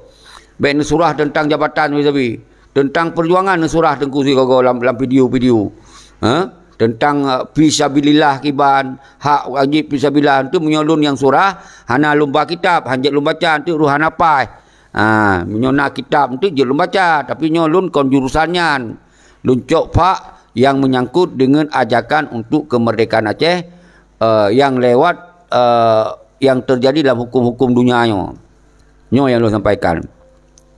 Baik nasurah tentang jabatan misalnya. Tentang perjuangan nasurah tengku juga dalam video-video. Tentang fisabilillah kiban, hak wajib fisabilillah itu menyolun yang surah, hana lumba kitab, hanjat lumba baca itu ruhan apa. Menyona kitab itu je lumba baca, tapi nyolun kon jurusannya. Luncok pak yang menyangkut dengan ajakan untuk kemerdekaan Aceh. Yang lewat yang terjadi dalam hukum-hukum dunianya. Nyo yang lu sampaikan.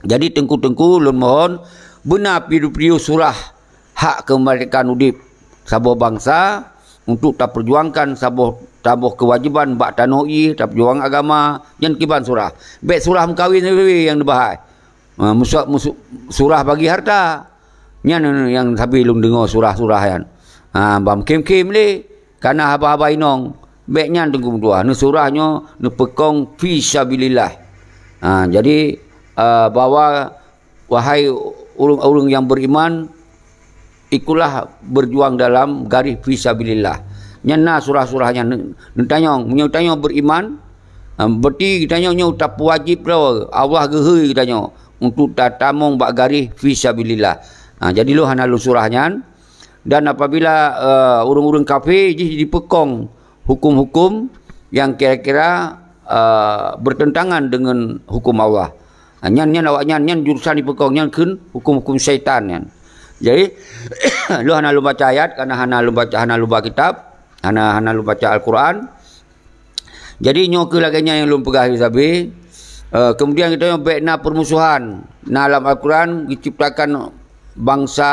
Jadi tengku-tengku lun mohon benar pidu-pidu surah hak kemerdekaan udip sabuh bangsa untuk tak perjuangkan sabuh kewajiban bak tanoi, tak perjuang agama yang kiban surah. Baik surah mengkawin yang dibahas. Surah bagi harta. Yang sabi lun dengar surah-surah yang. Bam kem-kem le. Karena haba-haba inong baiknya tunggu dua surahnya pekong fisabilillah. Jadi bahwa wahai urung-urung yang beriman ikulah berjuang dalam garis fisabilillah. Nyana surah-surahnya nentanyong menyutanyong beriman berarti kita nyo tak wajib Allah gehe kita nyo untuk tatamong bak garis fisabilillah. Jadi lu hana lu surahnya. Dan apabila urang-urang kafir dipekong hukum-hukum yang kira-kira bertentangan dengan hukum Allah. Nyan awaknya nyan jurusan dipekong nyan kun hukum-hukum syaitan nyan. Jadi lu hana lu baca ayat karena hana lu baca kitab, hana lu baca Al-Quran. Jadi nyo ke laganya yang lu pegah sabi. Kemudian kita bekna permusuhan. Nah, dalam Al-Quran diciptakan bangsa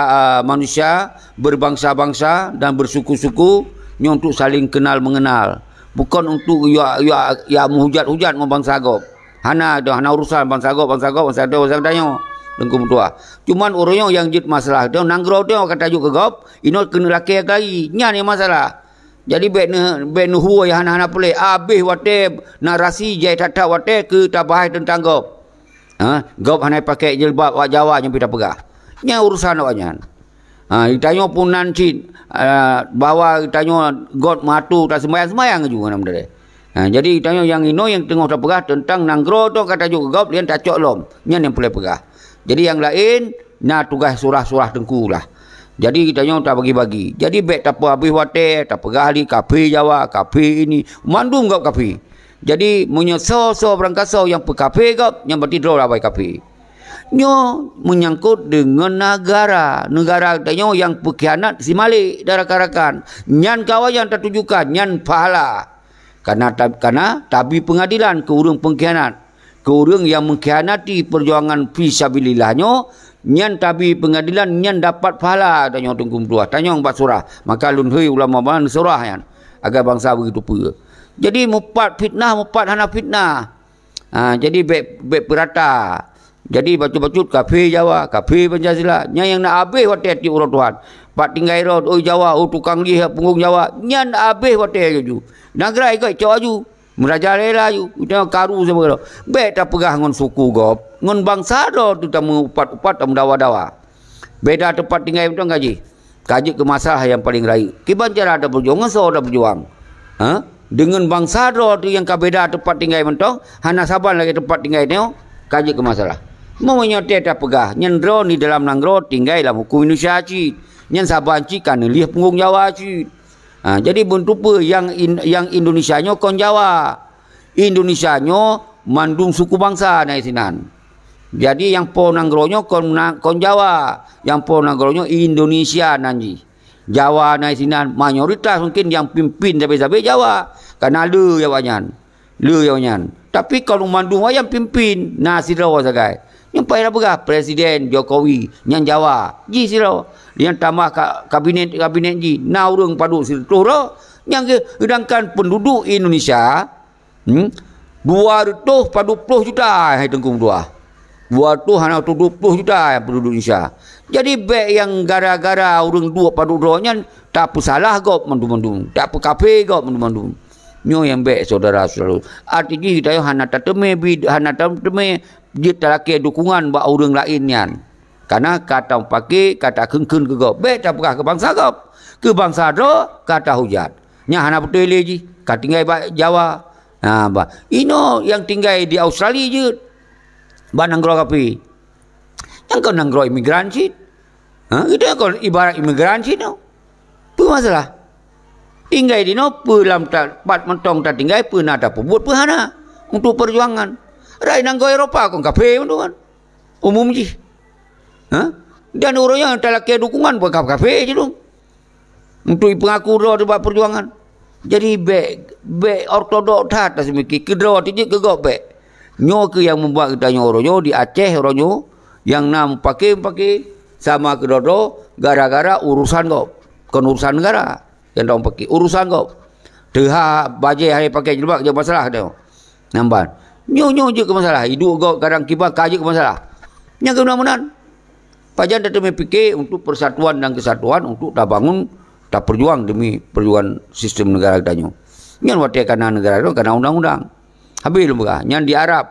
manusia berbangsa-bangsa dan bersuku-suku nyo untuk saling kenal mengenal. Bukan untuk ya menghujat-hujat dengan bangsa Agop. Hana urusan bangsa Agop tanya dengkum tua. Cuman orangnya yang jid masalah dia nanggro dia kata juk ke Agop, ino kena laki lagi. Nya ni masalah. Jadi ben huwa ya hana pule abih wate narasi jai tata wate ke tabahai tentang Agop. Agop hana pakai jilbab wak Jawa yang pita pegah. Nya urusan awaknya. Ditanya pun nanti bahawa ditanya God matu tak sembayang juga nama dia. Jadi ditanya yang ino yang tengah tak pegah tentang nanggro tu kata juga God lian tak cok lom. Nya yang boleh pegah. Jadi yang lain nak tugas surah-surah tengku lah. Jadi ditanya tak bagi-bagi. Jadi baik tak apa habis wate tak pegah li kafe Jawa kafe ini mandum God kafe. Jadi menyesal berangkasau yang pekafe God yang berarti draw lah baik kafe. Nyo menyangkut dengan negara tanya yang pengkhianat si Malik darah karakan nyan kawayan tertujukan nyan pahala karena tabi pengadilan ke urang pengkhianat ke urang yang mengkhianati perjuangan fisabilillah nyan tabi pengadilan nyan dapat pahala tanya tungkum dua tanya empat surah maka lunhui ulama ban surah yan agar bangsa begitu pula jadi mupat hana fitnah jadi baik perata. Jadi bacut-bacut kafe Jawa, kafe Pancasila. Nya yang nak habis wate hati orang Tuhan. Pak tinggai rod, Jawa, tukang lih punggung Jawa. Nya nak habis wate ju. Negara ikut cok ju. Merajalela ju. Kita karu sama kalau. Baik tak pegah ngon suku Gop. Ngon bangsa do tu tak mengupat-upat tak mendawa-dawa. Beda tempat tinggai betul gaji. Kaji ke masalah yang paling raya. Kiban cara ada berjuang, so ada berjuang. Dengan bangsa do tu yang kabeda tempat tinggai mentong, hana saban lagi tempat tinggai tengok, kaji ke masalah. Mau menyotek tak pegah. Nyan dro ni dalam nanggro tinggal dalam hukum Indonesia cik. Nyan saban cik kan lih punggung Jawa cik. Jadi bentuk apa yang Indonesia nyo kon Jawa. Indonesia nyo mandung suku bangsa naik sinan. Jadi yang po nanggro nyo kon Jawa. Yang po nanggro nyo Indonesia nanji. Jawa naik sinan mayoritas mungkin yang pimpin sampai Jawa. Karena le yawanyan. Tapi kalau mandung yang pimpin nasirawa sagai. Yang payah pegah Presiden Jokowi yang Jawa ji siro yang tambah kabinet ji na urang padu siro yang sedangkan penduduk Indonesia 240 juta hai tengkung dua 220 juta penduduk Indonesia. Jadi baik yang gara-gara urang 2 padu nya tak apa salah gop mandum-mandum tak apa kafe gop mandum-mandum nyo yang baik saudara selalu artinya kita hana tateme dia terlaki dukungan buat orang lain yan. Karena kata pakai kata kengkeng ke gop. Baik tak pernah ke bangsa gop. Ke bangsa do kata hujat. Nya hana betul lagi. Kata tinggal Jawa. Ino yang tinggal di Australia je. Bananggro kapi. Yang kau nanggro imigran cik. Itu yang kau ibarat imigran cik no. Apa masalah? Tinggal di no. Pelam tak pat mentong tak tinggal. Pernah tak buat hana. Untuk perjuangan. Rai nanggo Eropah kong kafe kan umum je. Dan orang yang tak laki dukungan buat kafe je dong. Untuk pengaku doa buat perjuangan. Jadi baik ortodok tak semiki kedua tu je ke gop baik. Nyo ke yang membuat kita nyo orang nyo di Aceh orang nyo yang nam pakai sama kedua gara-gara urusan gop. Kon urusan negara yang dong pakai urusan gop. Deha bajai hari pakai jilbab je masalah dia. Nampak. Nyo je ke masalah. Hidup kau kadang kibar kaji ke masalah. Yang kemudian Pajan tetap fikir untuk persatuan dan kesatuan untuk tak bangun, tak perjuang demi perjuangan sistem negara kita nyo. Yang watai karena negara itu karena undang-undang. Habis lu buka. Yang di Arab.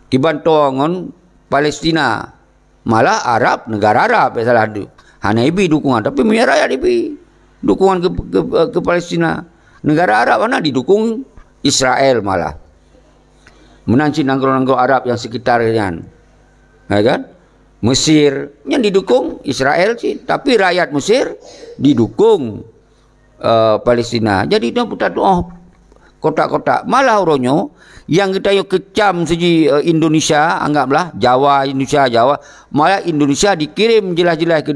Kibantongon Palestina. Malah Arab, negara Arab salah tu. Hanya ibi dukungan. Tapi punya rakyat ibi. Dukungan ke Palestina. Negara Arab mana didukung Israel malah. Menanci nanggro-nanggro Arab yang sekitarnya. Ya kan? Mesir yang didukung Israel sih, tapi rakyat Mesir didukung Palestina. Jadi dia putar kotak-kotak. Malah orangnya yang kita yuk kecam segi Indonesia, anggaplah Jawa, Indonesia, Jawa, malah Indonesia dikirim jelas-jelas ke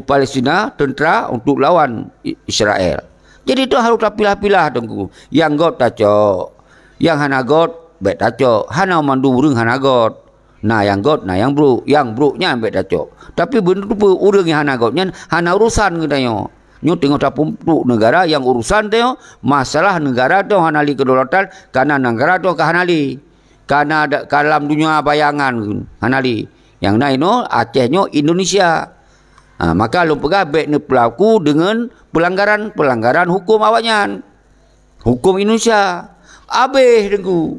Palestina tentera untuk lawan Israel. Jadi itu harus pilah-pilah tengku. Yang got tacok, yang hana got baik tacok, hana mandu urang hana got. Nah yang got, nah yang bruknya baik tacok. Tapi benar tu urang yang hana gotnya hana urusan katanya. Nyo tengok tapuk negara yang urusan teo masalah negara tu hanali kedaulatan karena negara tu kahanali. Karena dalam dunia bayangan hanali. Yang lain no Acehnya Indonesia. Maka lu pegah baik ne pelaku dengan pelanggaran hukum awaknya. Hukum Indonesia. Habis dengku.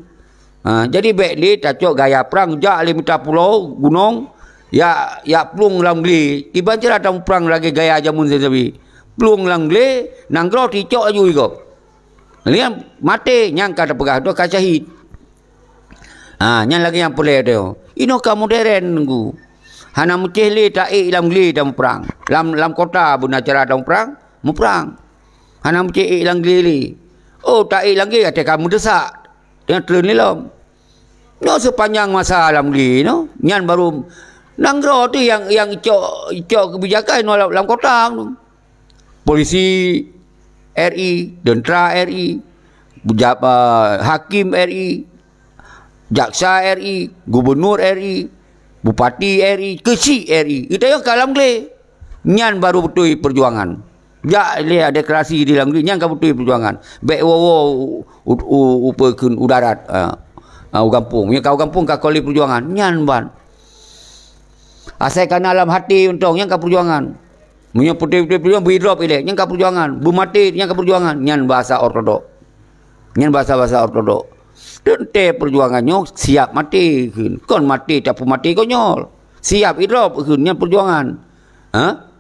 Jadi baik ni tacok gaya perang jak le minta pulau gunung ya plung lam gli. Tiba je datang perang lagi gaya jamun sesabi. Plung lang gli nanggro ticok aju iko. Lihat mati nyang kada pegah tu ka syahid. Nyang lagi yang boleh tu. Ino ka modern nunggu. Hana mucih le taik lam gli dalam perang. Lam kota buna cara dalam perang, mu perang. Hana mucih lam gli li. Oh taik lam gli kata kamu desak. Dengan tren ni lom. No sepanjang masa lam gli no. Nyan baru nanggro tu yang icok kebijakan no lam kota tu. Polisi RI, tentera RI, hakim RI, jaksa RI, gubernur RI, bupati RI, kecil RI. Itu yang kalam le. Nyan baru betul perjuangan. Jak le ada deklarasi di dalam nyan ka betul perjuangan. Baik upekun udarat kampung. Yang kau kampung ka koli perjuangan. Nyan ban. Asal kana dalam hati untong yang ka perjuangan. Punya putih-putih perjuangan berhidrop ini. Yang ka perjuangan. Bermati yang ka perjuangan. Nyan bahasa ortodok. Nyan bahasa ortodok. Tente perjuangannya siap mati. Kon mati tak mati konyol. Siap hidrop. Nyan perjuangan.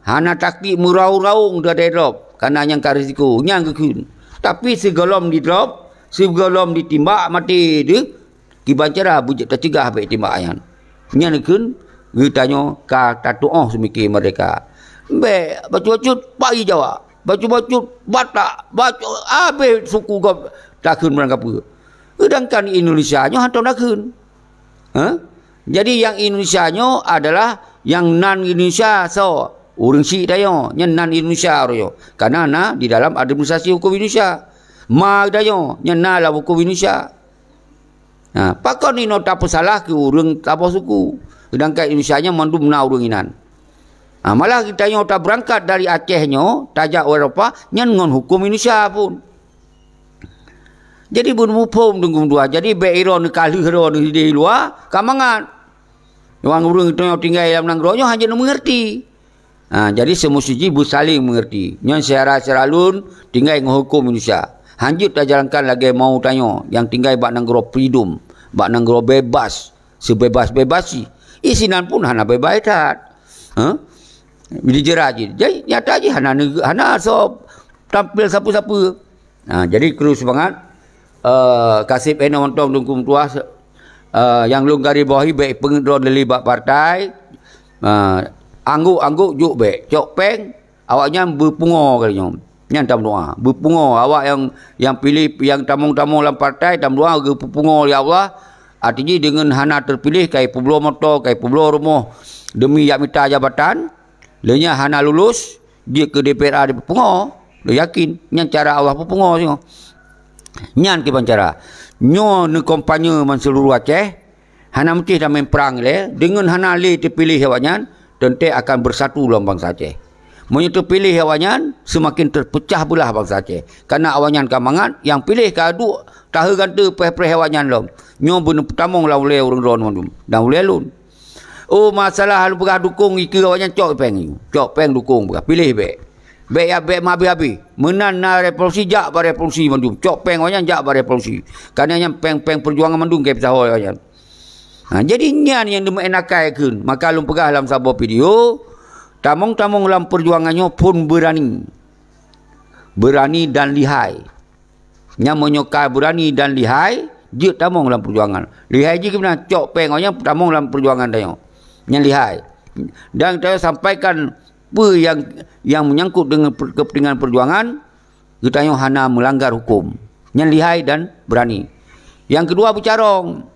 Hana taktik murau-raung dah hidrop. Karena yang ka risiko. Nyan kekun. Tapi segelom di drop. Segelom ditimbak mati dia. Kiban cara bujak tercegah baik timbak ayan. Nyan kekun. Gitanya ka tatu'oh semikir mereka. Bacu-bacut pagi Jawa, bacu-bacut Batak, habis suku kau takun merangkap ke. Sedangkan Indonesia-nya hantar takun. Jadi yang Indonesia-nya adalah yang non-Indonesia so urang si dayo, yang non-Indonesia royo. Karena di dalam administrasi hukum Indonesia. Dayo, yang dalam hukum Indonesia. Pakon ni no tak salah ke urang tak suku. Sedangkan Indonesia-nya mandum na urang inan. Malah kita yang tak berangkat dari Acehnya, tajak Eropah, nyan ngon hukum Indonesia pun. Jadi bermupum dengan dua. Jadi be'iron kali heron di luar, kamangan. Yang urang itu yang tinggal dalam nanggronya hanya mengerti. Jadi semestinya bersaling mengerti. Nyan secara lun tinggal dengan hukum Indonesia. Hanjut tak jalankan lagi mau tanya yang tinggal bak nanggro freedom, bak nanggro bebas, sebebas-bebas sih. Isinan pun hana bebas tak. Bila jerah je. Jadi nyata je hana so tampil siapa-siapa. Jadi kru semangat kasih pena montong dungkum tua yang lunggari bawahi baik pengedron lelibak partai angguk juk baik cok peng awaknya berpungo kalinya nyan tam doa berpungo awak yang pilih yang tamung-tamung dalam partai tam doa berpungo ya Allah artinya dengan hana terpilih kai peblo motor kai peblo rumah demi yak minta jabatan lenya hana lulus dia ke DPR dia pengo dia yakin nyan cara Allah pengo tengok nyan ke cara nyo ne kampanye man seluruh Aceh hana mesti dah main perang le dengan hana le terpilih awaknya tentu akan bersatu dalam bangsa Aceh mun terpilih awaknya semakin terpecah belah bangsa Aceh karena awaknya kamangan yang pilih kadu tahu gante peh-peh awaknya lom nyo bun tamong la ule urang ron mandum dan ule lun. Oh masalah lu pegah dukung iki awaknya cok peng dukung pegah pilih baik ya baik mabi-abi menan na revolusi jak ba revolusi mandum cok peng awaknya jak ba revolusi karena yang peng perjuangan mandum ke pesawat awaknya. Jadi nyan yang demi enakai keun maka lu pegah dalam sebuah video tamong-tamong dalam perjuangannya pun berani dan lihai nya menyokai berani dan lihai dia tamong dalam perjuangan lihai je ke mana cok peng awaknya tamong dalam perjuangan dayo. Yang lihai. Dan kita sampaikan apa yang menyangkut dengan kepentingan perjuangan, kita hana melanggar hukum. Yang lihai dan berani. Yang kedua bercarong.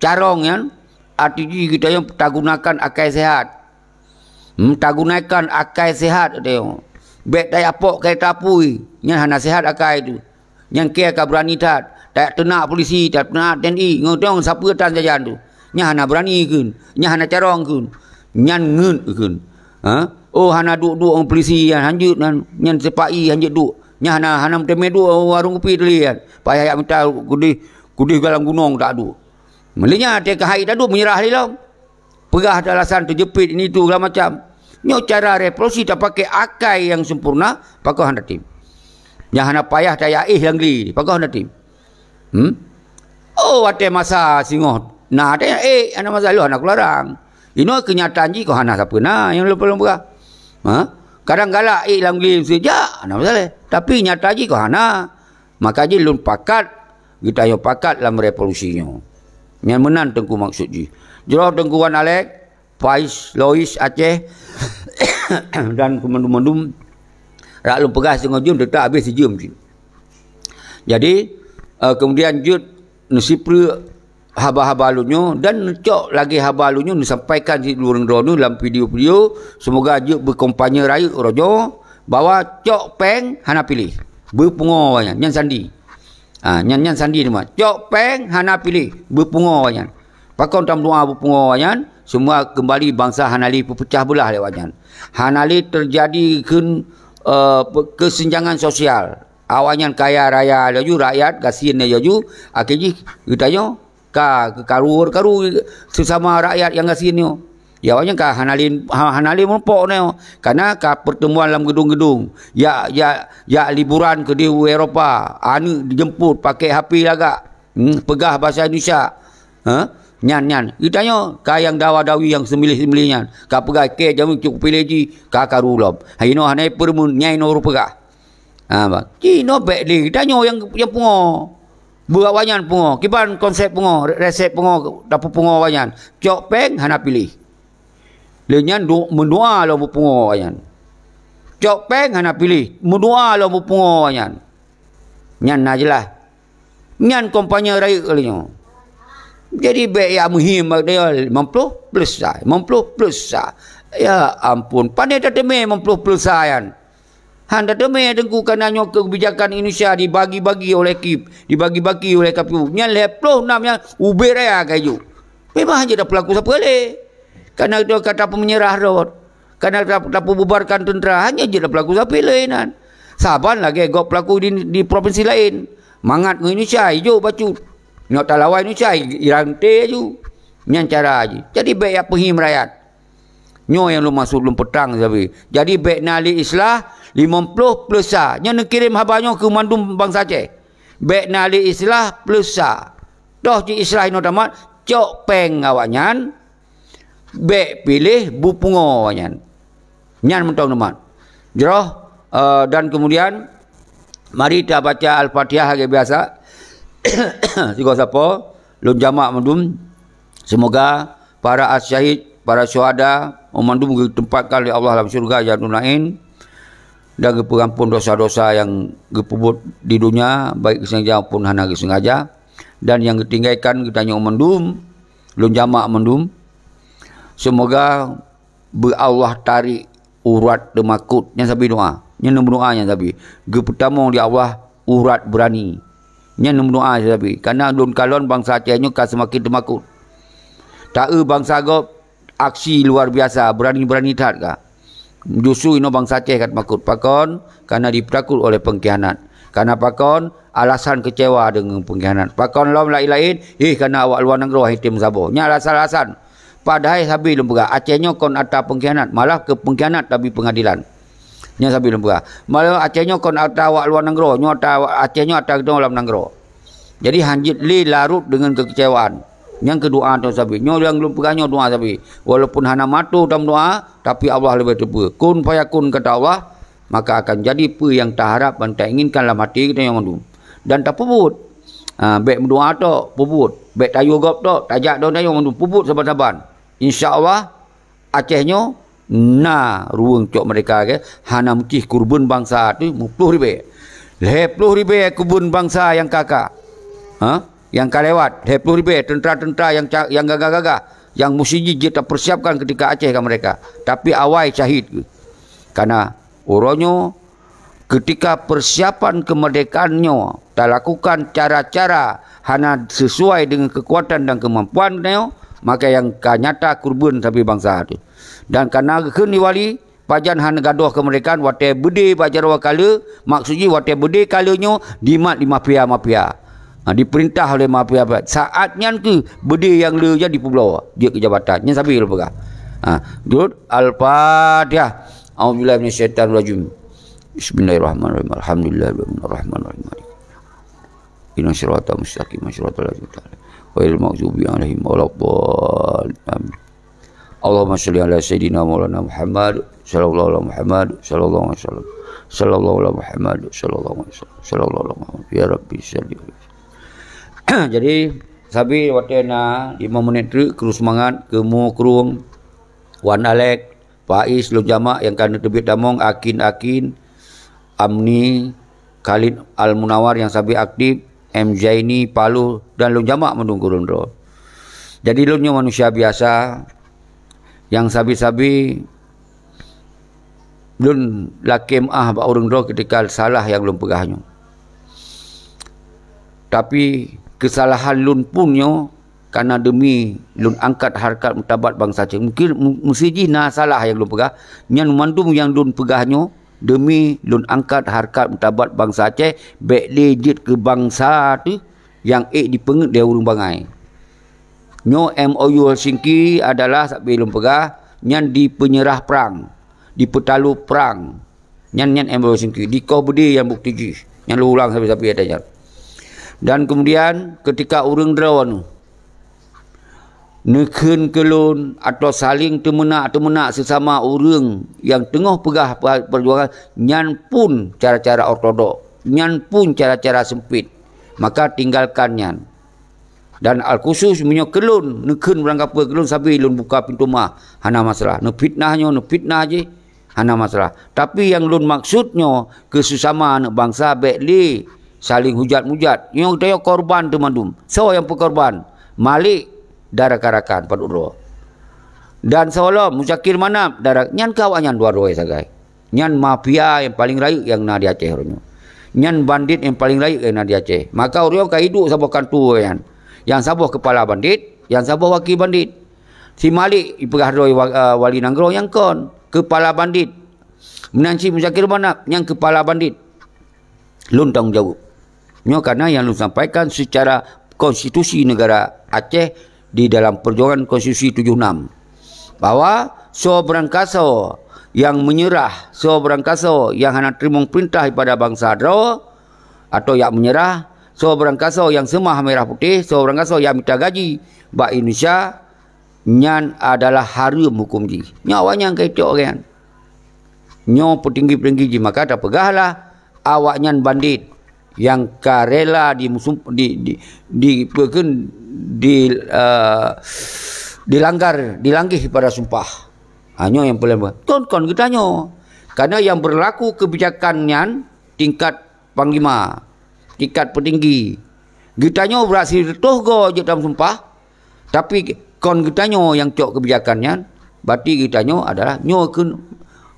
Carong yang artinya kita yang tak gunakan akal sehat. Tak gunakan akal sehat dia. Bek tak apok kai tapui. Yang hana sehat akal itu. Yang kia ka berani tak. Tak tenak polisi, tak tenak TNI. Ngotong siapa tan jajan tu. Yang hana berani kun. Yang hana carong kun. Yang ngeun kun. Oh hana duk orang polisi yang hanjut yang sepai hanjut duk. Yang hana teme duk warung kopi tadi kan. Payah minta kudih dalam gunung tak ada. Melinya dia kahai tak ada menyerah dia lah. Perah alasan terjepit ini tu segala macam. Nyo cara revolusi tak pakai akal yang sempurna, pakai handa tim. Yang hana payah daya yang li, pakai handa tim. Oh ada masa singoh. Nah ada ana masa lu anak larang. Ini kenyataan ji kau hana siapa nah yang lupa-lupa. Kadang galak yang li saja, ana masalah. Tapi nyata ji kau hana. Maka ji lun pakat kita yo pakat dalam revolusinya. Yang menang Tengku maksud ji. Jero Tengku Wan Alek, Faiz, Lois, Aceh dan kemendum-mendum rak lu pegas dengan jum tak habis sejum. Jadi kemudian jut nusipre haba-haba lunyo dan cok lagi haba lunyo disampaikan di luar drone dalam video-video. Semoga jut berkompanya raya rojo bahawa cok peng hana pilih berpungo yang sandi. Nyan sandi ni mak. Cok peng hana pilih berpungo wanyan. Pakon tam doa berpungo wanyan, semua kembali bangsa Hanali pecah belah lewatnya. Hanali terjadi kesenjangan sosial. Awanyan kaya raya laju rakyat kasihan laju akhirnya kita yo karu sesama rakyat yang kasihan yo. Ya awaknya Hanali mempok neo karena pertemuan dalam gedung-gedung. Ya liburan ke di Eropah, anu dijemput pakai HP lagak. Pegah bahasa Indonesia. Nyan. Itanya yang dawa-dawi yang semilih-semilihnya. Ka pegah ke jamu cukup pilih ji ka karulom. Haino hanai permun nyai no pegah. Bang. Ji no bek li itanya yang pungo. Buawanyan pungo. Kiban konsep pungo, resep pungo, dapat pungo wanyan. Cok peng hana pilih. Lenyan mendoa lo berpungo wanyan. Cok peng hana pilih. Mendoa lo berpungo wanyan. Nyan najelah. Nyan kompanya raya kalinya. Jadi baik ya muhim dia 50 plus saya. 50 plus saya. Ya ampun. Pandai tak temeh 50 plus saya. Handa temeh Tengku kananya kebijakan Indonesia dibagi-bagi oleh KIP. Dibagi-bagi oleh KPU. Nyan 56 yang uber raya kayu. Memang aja dah pelaku siapa boleh. Karena dia kata pemenyerah rot. Karena tak bubarkan tentera. Hanya je dah pelaku siapa lainan. Saban lagi gop pelaku di provinsi lain. Mangat ke Indonesia. Hijau bacut. Nak tak lawan Indonesia. Irantai je. Yang cara je. Jadi baik apa him rakyat. Nyo yang lu masuk lu petang. Jadi baik nali islah 50 plus sah. Nyo nak kirim habanyo ke mandum bangsa Aceh. Baik nali islah plus sah. Doh je islah ino tamat. Cok peng awanyan. Bek pilih bupungo wanyan. Nyan mentong teman. Jeroh dan kemudian mari kita baca Al-Fatihah seperti biasa. Sigo sapa lun jamak mendum. Semoga para asyhid, para syuhada mendum ditempatkan oleh Allah dalam syurga jannatul naim dan pengampun dosa-dosa yang gepubut di dunia baik sengaja maupun hana sengaja. Dan yang ketinggalkan kita nyo mendum lun jamak mendum. Semoga Allah tarik urat demakut yang sabi doa. Yang nombor doa yang sabi. Pertama di Allah urat berani. Yang nombor doa yang sabi. Karena dun kalon bangsa Aceh kan semakin demakut. Tak bangsa gop aksi luar biasa berani-berani tak ka. Justru ino bangsa Aceh kat makut pakon karena diperakut oleh pengkhianat. Karena pakon alasan kecewa dengan pengkhianat. Pakon lain karena awak luar negara hitam sabo. Nya alasan-alasan. Padahal sabi lembera Acehnya kon ada pengkhianat malah ke pengkhianat tapi pengadilan nya sabi lembera malah Acehnya kon ada awak luar negara nyo ada Acehnya ada dalam negara jadi hanjit li larut dengan kekecewaan yang kedua tu sabi nyo yang lembera nyo doa sabi walaupun hana matu dalam doa tapi Allah lebih tepa kun fayakun kata Allah maka akan jadi apa yang tak harap dan tak inginkan dalam hati kita yang mandum dan tak puput Bek mendoa tok puput, bek tayu gop tok tajak daun tayu mendu puput saban-saban. Insya-Allah Acehnya ruang cok mereka ke hana mukih kurban bangsa tu 10,000. 10,000 kurban bangsa yang kakak. Yang kalewat 10,000 tentera-tentera yang gagah-gagah yang mesti kita persiapkan ketika Aceh kan mereka. Tapi awai syahid karena orangnya ketika persiapan kemerdekaannya tak lakukan cara-cara hana sesuai dengan kekuatan dan kemampuan dia, maka yang nyata kurban tapi bangsa tu. Dan karena kini wali pajan hana gaduh kemerdekaan wate bede bajar wakala maksudnya wate bede kalanya dimat di mafia-mafia. Diperintah oleh mafia. Saatnya ke bede yang le jadi pulau dia ke jabatan. Nya sabi lu pegah. Good al-Fatihah. A'udzubillahi minasyaitanir rajim. Bismillahirrahmanirrahim. Alhamdulillahirrahmanirrahim. Inna siratal mustaqim siratal ladzina ghairil maghdubi 'alaihim waladdallin. Allahumma shalli ala sayyidina maulana Muhammad sallallahu alaihi Muhammad sallallahu alaihi wasallam sallallahu alaihi Muhammad sallallahu alaihi wasallam sallallahu alaihi Muhammad ya rabbi salli. Jadi sabi watena 5 menit tu terus semangat ke mu kurung Wan Alek Faiz lu jama' yang kan tebit damong Akin Amni Khalid Al Munawar yang sabi aktif M Zaini Palu dan lu jama' menunggu rundro. Jadi lu manusia biasa yang sabi-sabi lun lakim ba urang do ketika salah yang lun pegahnya. Tapi kesalahan lun punyo karena demi lun angkat harkat mutabat bangsa Aceh. Mungkin mesti jina salah yang lun pegah. Nyan mandum yang lun pegahnya demi lun angkat harkat mutabat bangsa Aceh baik legit ke bangsa tu yang dipenget dia urang bangai. Nyo MOU Helsinki adalah sebelum pegah nyan di penyerah perang, di petalu perang. Nyan MOU Helsinki di kau budi yang bukti ji. Nyan lu ulang sampai ada. Dan kemudian ketika urang drawan nekun kelun atau saling temenak sesama urang yang tengah pegah perjuangan nyan pun cara-cara ortodok, nyan pun cara-cara sempit. Maka tinggalkan nyan. Dan al-khusus punya kelun nekun berangkap kelun sabi lun buka pintu mah hana masalah. Ne fitnah je hana masalah. Tapi yang lun maksudnya kesusamaan bangsa bekli saling hujat-mujat. Yang dia korban temandum. So yang pekorban Malik darah karakan paduro. Dan seolah Muzakir Manap darah nyan kawannya dua-dua sagai. Nyan mafia yang paling rayu yang na di Aceh orangnya. Nyan bandit yang paling rayu yang na di Aceh. Maka orang kaidu sabakan tu yan. Yang sabuh kepala bandit, yang sabuh wakil bandit. Si Malik ipegah doi wali Nanggro yang kon kepala bandit. Menanci Muzakir Manap yang kepala bandit. Lun tanggung jawab. Nyo karena yang lun sampaikan secara konstitusi negara Aceh di dalam perjuangan konstitusi 76 bahwa seorang kaso yang menyerah, seorang kaso yang hanya terima perintah daripada bangsa Dro atau yang menyerah, seorang kaso yang semah merah putih, seorang kaso yang minta gaji bak Indonesia nyan adalah haram hukum ji. Nyawanya yang kaitok kan. Nyo petinggi-petinggi ji maka tak pegahlah awak nyan bandit yang karela dilanggar pada sumpah. Hanya yang paling kon kita nyo. Karena yang berlaku kebijakannya tingkat panglima, tingkat petinggi. Gitanyo berhasil tohgo je dalam sumpah. Tapi kon gitanyo yang cok kebijakannya, berarti gitanyo adalah nyo kun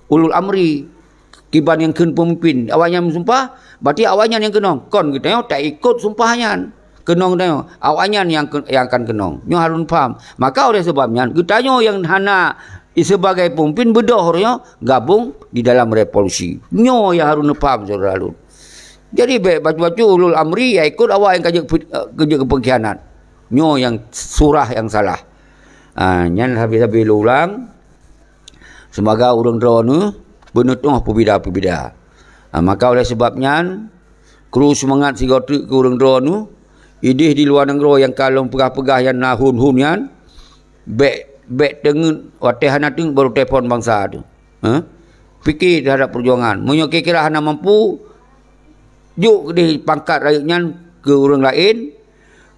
ulul amri. Kiban yang kun pemimpin, awaknya mensumpah, berarti awaknya yang kenong. Kon gitanyo tak ikut sumpahnya. Kenong tayo, awaknya yang akan kenong. Nyo harus faham. Maka oleh sebabnya gitanyo yang hana sebagai pemimpin bedoh orangnya gabung di dalam revolusi. Nyo yang harus faham saudara lu. Jadi baca-baca ulul amri ya ikut awak yang kerja kepengkhianat. Nyo yang surah yang salah. Nyan habis-habis ulang. Semoga orang drone benutuh pembida-pembida. Maka oleh sebabnya kru semangat si gotrek ke orang drone idih di luar negeri yang kalau pegah-pegah yang nahun-hun yan bek tengen watehana teng baru telefon bangsa tu. Fikir terhadap perjuangan. Munyo kira hana mampu juk di pangkat rakyatnya ke orang lain,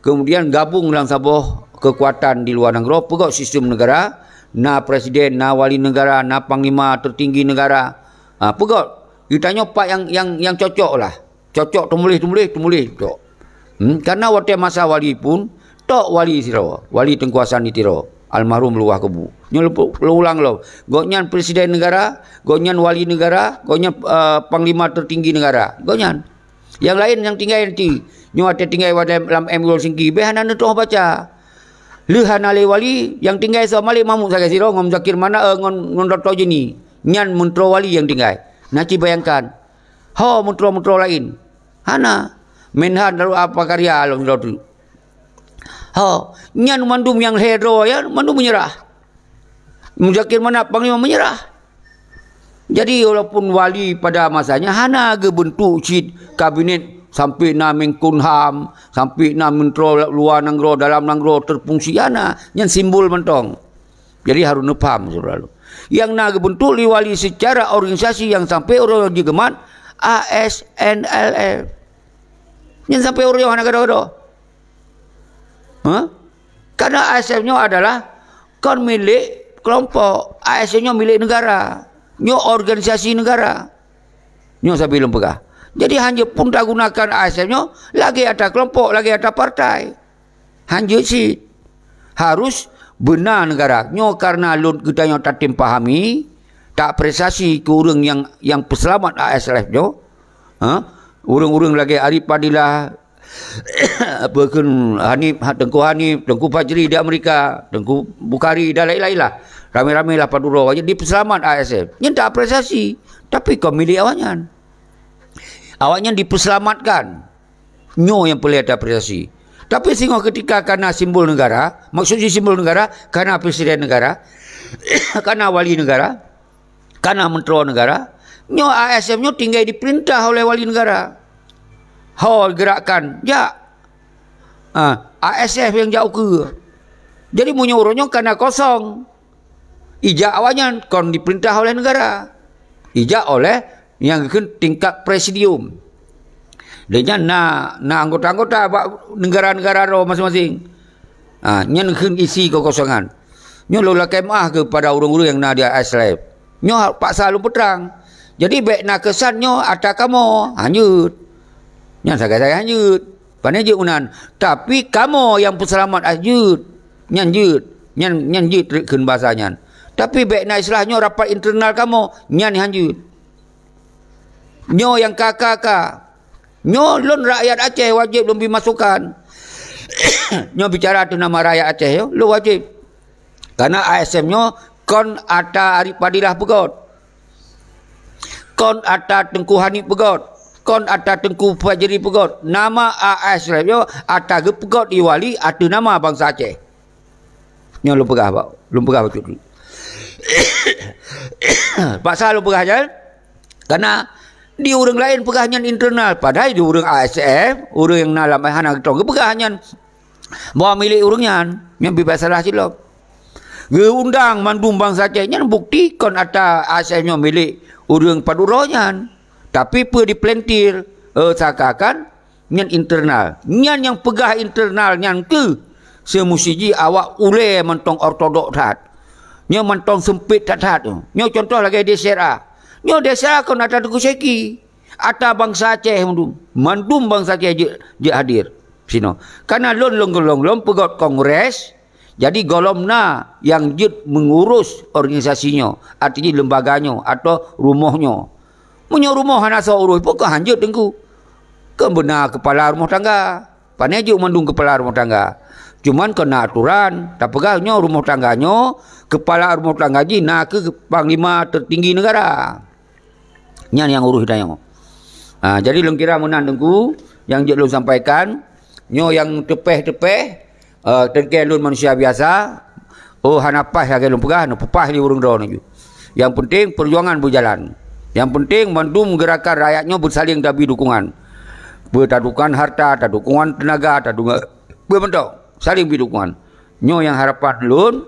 kemudian gabung dalam sebuah kekuatan di luar negara, pegot sistem negara, na presiden, na wali negara, na panglima tertinggi negara, pegot. Kita nyopak yang cocok lah, cocok tumulih cocok. Karena waktu masa wali pun tok wali siro, wali tengkuasan di tiro, almarhum luah kebu. Nyo ulang lo, gonyan presiden negara, gonyan wali negara, gonyan panglima tertinggi negara, gonyan. Yang lain yang tinggal nanti, nyo ada tinggal dalam emul singki, behana neto baca. Lehana le wali yang tinggal so malik mamuk saga siro ngom zakir mana ngon doto jeni, nyan mentro wali yang tinggal. Naci bayangkan, ho mentro lain, hana menhan daru apa karya alam tu. Ho nyan mandum yang hero ya mandum menyerah. Muzakir mana panglima menyerah. Jadi walaupun wali pada masanya hana ge bentuk cid kabinet sampai na Menkumham, sampai na mentro luar negara dalam negara terfungsi ana yang simbol mentong. Jadi harus nepam saudara. Yang na bentuk liwali secara organisasi yang sampai orang digeman ASNLF. Yang sampai orang negara-negara. Karena ASN-nya adalah kon milik kelompok, ASN-nya milik negara, nyo organisasi negara. Nyo sampai lempegah. Jadi hanya pun tak gunakan ASN-nya, lagi ada kelompok, lagi ada partai. Hanya sih harus benar negara. Nyo karena lun kita yang tak pahami, tak apresiasi ke orang yang peselamat ASLF-nyo. Orang-orang lagi Arif Padilah, apa kan Tengku Hanif, Tengku Fajri di Amerika, Tengku Bukhari dan lain-lain lah. Ramai-ramai lah paduro aja di peselamat ASF. Yang tak apresiasi, tapi kau milih awaknya. Awaknya diperselamatkan. Nyo yang perlu ada apresiasi. Tapi sehingga ketika karena simbol negara, maksudnya simbol negara, karena presiden negara, karena wali negara, karena menteri negara, nyo ASF-nyo tinggal diperintah oleh wali negara. Hal gerakan, ya. ASF yang jauh ke. Jadi menyuruhnya karena kosong. Ijak awalnya kon diperintah oleh negara. Ijak oleh yang tingkat presidium. Dan na anggota-anggota negara-negara masing-masing. Nyan isi kekosongan. Nyo lola kemah kepada orang-orang yang na dia ASF. Nyo paksa lu peterang. Jadi baik nak kesannya ada kamu hanyut. Nyan saya hanyut. Pandai je unan. Tapi kamu yang peselamat hanyut. Nyan jut. Nyan jut reken bahasanya. Tapi baik nak istilahnya rapat internal kamu. Nyan hanyut. Nyo yang kakak. Nyo lon rakyat Aceh wajib lebih masukkan. Nyo bicara tu nama rakyat Aceh yo, lu wajib. Karena ASM nyo kon ata Arif Padilah pegot. Kon ata Tengku Hanif pegot. Kon ata Tengku Fajri pegot. Nama ASM yo ata ge pegot diwali atu nama bangsa Aceh. Nyo lu pegah pak. Lu pegah betul. Paksa lu pegah jalan. Karena di orang lain pegahannya internal, padahal di orang ASF, orang yang dalam hana ketong pegahannya bawa milik orangnya, yang bebas salah silap. Undang mandum bangsa Aceh nya bukti kon ada ASF-nya milik orang paduronya, tapi pe diplentir sakakan nyan internal, nyan yang pegah internal nyan ke semusiji awak ule mentong ortodok tat, nyan mentong sempit tat, nyo contoh lagi di SRA. Nyo desa kon ada Tengku Seki. Ada bangsa Aceh mandum bangsa Aceh je hadir sino. Karena lon pegot kongres. Jadi golomna yang jut mengurus organisasinya, artinya lembaganya atau rumahnya. Punya rumah hana so urus pokok hanjut tengku. Kan benar kepala rumah tangga. Pandai juk mandung kepala rumah tangga. Cuman kena aturan, tak pegahnya rumah tangganya, kepala rumah tangga ji nak ke panglima tertinggi negara. Nyan yang urus hidayah. Jadi lung kira menan tengku yang je lung sampaikan, nyo yang tepeh-tepeh tengke lun manusia biasa, hanapah ya lung pegah, no pepah di urung drone. Yang penting perjuangan berjalan. Yang penting mandum gerakan rakyatnya bersaling dabi dukungan. Bertadukan harta, tak dukungan tenaga, tak dukungan berbentuk, saling berdukungan. Nyo yang harapan lun,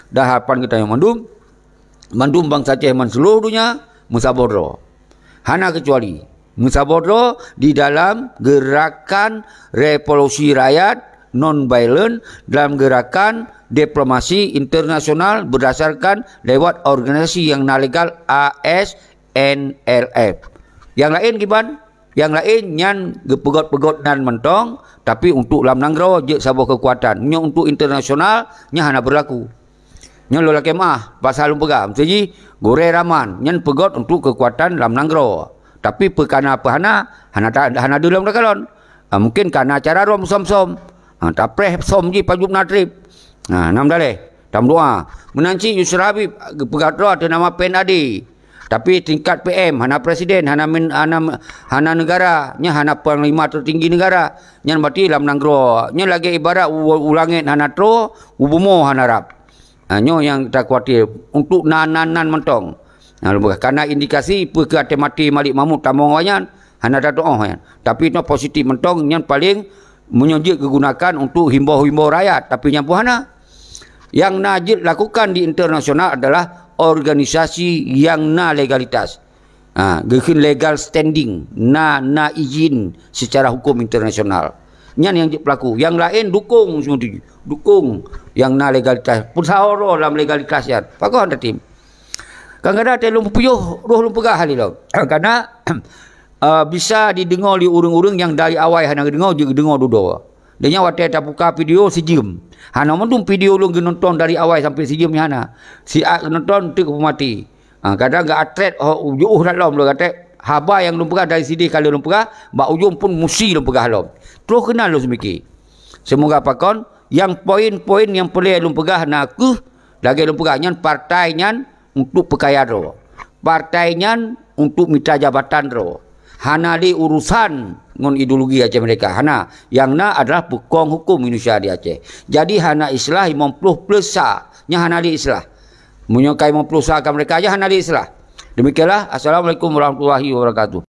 dah harapan kita yang mandum bangsa Aceh man seluruh dunia musaboro. Hana kecuali Musabodo di dalam gerakan revolusi rakyat non-violent, dalam gerakan diplomasi internasional berdasarkan lewat organisasi yang non-legal ASNLF. Yang lain gimana? Yang lain nyan pegot-pegot dan mentong, tapi untuk lam nanggro je sabuh kekuatan. Nya untuk internasional nya hana berlaku. Nya lo kemah pasal lumpega. Jadi gore raman nyan pegot untuk kekuatan lam nanggro. Tapi perkana hana hana dalam dakalon. Mungkin karena acara rom som-som. Tapreh som ji pajup natrip. Nam daleh. Tam doa. Menanci Yusra Habib pegat roh ada nama PNAD. Tapi tingkat PM, hana presiden, hana negara, nya hana panglima tertinggi negara, nya berarti lam nanggro, nya lagi ibarat ulangit hana tro, ubumo hana rap. Nyo yang tak khawatir untuk nan mentong. Karena indikasi ke mati Malik Mahmud tamong wayan, hana tak doa wayan. Tapi no positif mentong yang paling menyojik digunakan untuk himbau-himbau rakyat, tapi yang hana. Yang Najib lakukan di internasional adalah organisasi yang na legalitas. Gekin legal standing, na izin secara hukum internasional. Nyan yang pelaku. Yang lain dukung semua tu. Dukung yang na legalitas. Pusahoro dalam legalitas ya. Pakau anda tim. Kadang-kadang telung puyuh roh lumpegah hal itu. Karena bisa didengar di urung-urung yang dari awal hana dengar juga dengar duduk. Dia waktu tak buka video sejam. Hana mendung video lu nonton dari awal sampai sejam hana. Si nonton tu mati. Kadang gak atret ujung dalam lu kata haba yang lumpegah dari sini kalau lumpegah, bak ujung pun musi lumpegah lom. Terus kenal lu semiki. Semoga pakon yang poin-poin yang boleh lumpegah nak lagi lumpegah nyan partai nyan untuk perkaya ro. Partai nyan untuk minta jabatan ro. Hana di urusan ngon ideologi Aceh mereka. Hana yang na adalah pekong hukum Indonesia di Aceh. Jadi hana islah 50 plus sa. Nya hana di islah. Menyokai 50 sa mereka aja hana di islah. Demikianlah. Assalamualaikum warahmatullahi wabarakatuh.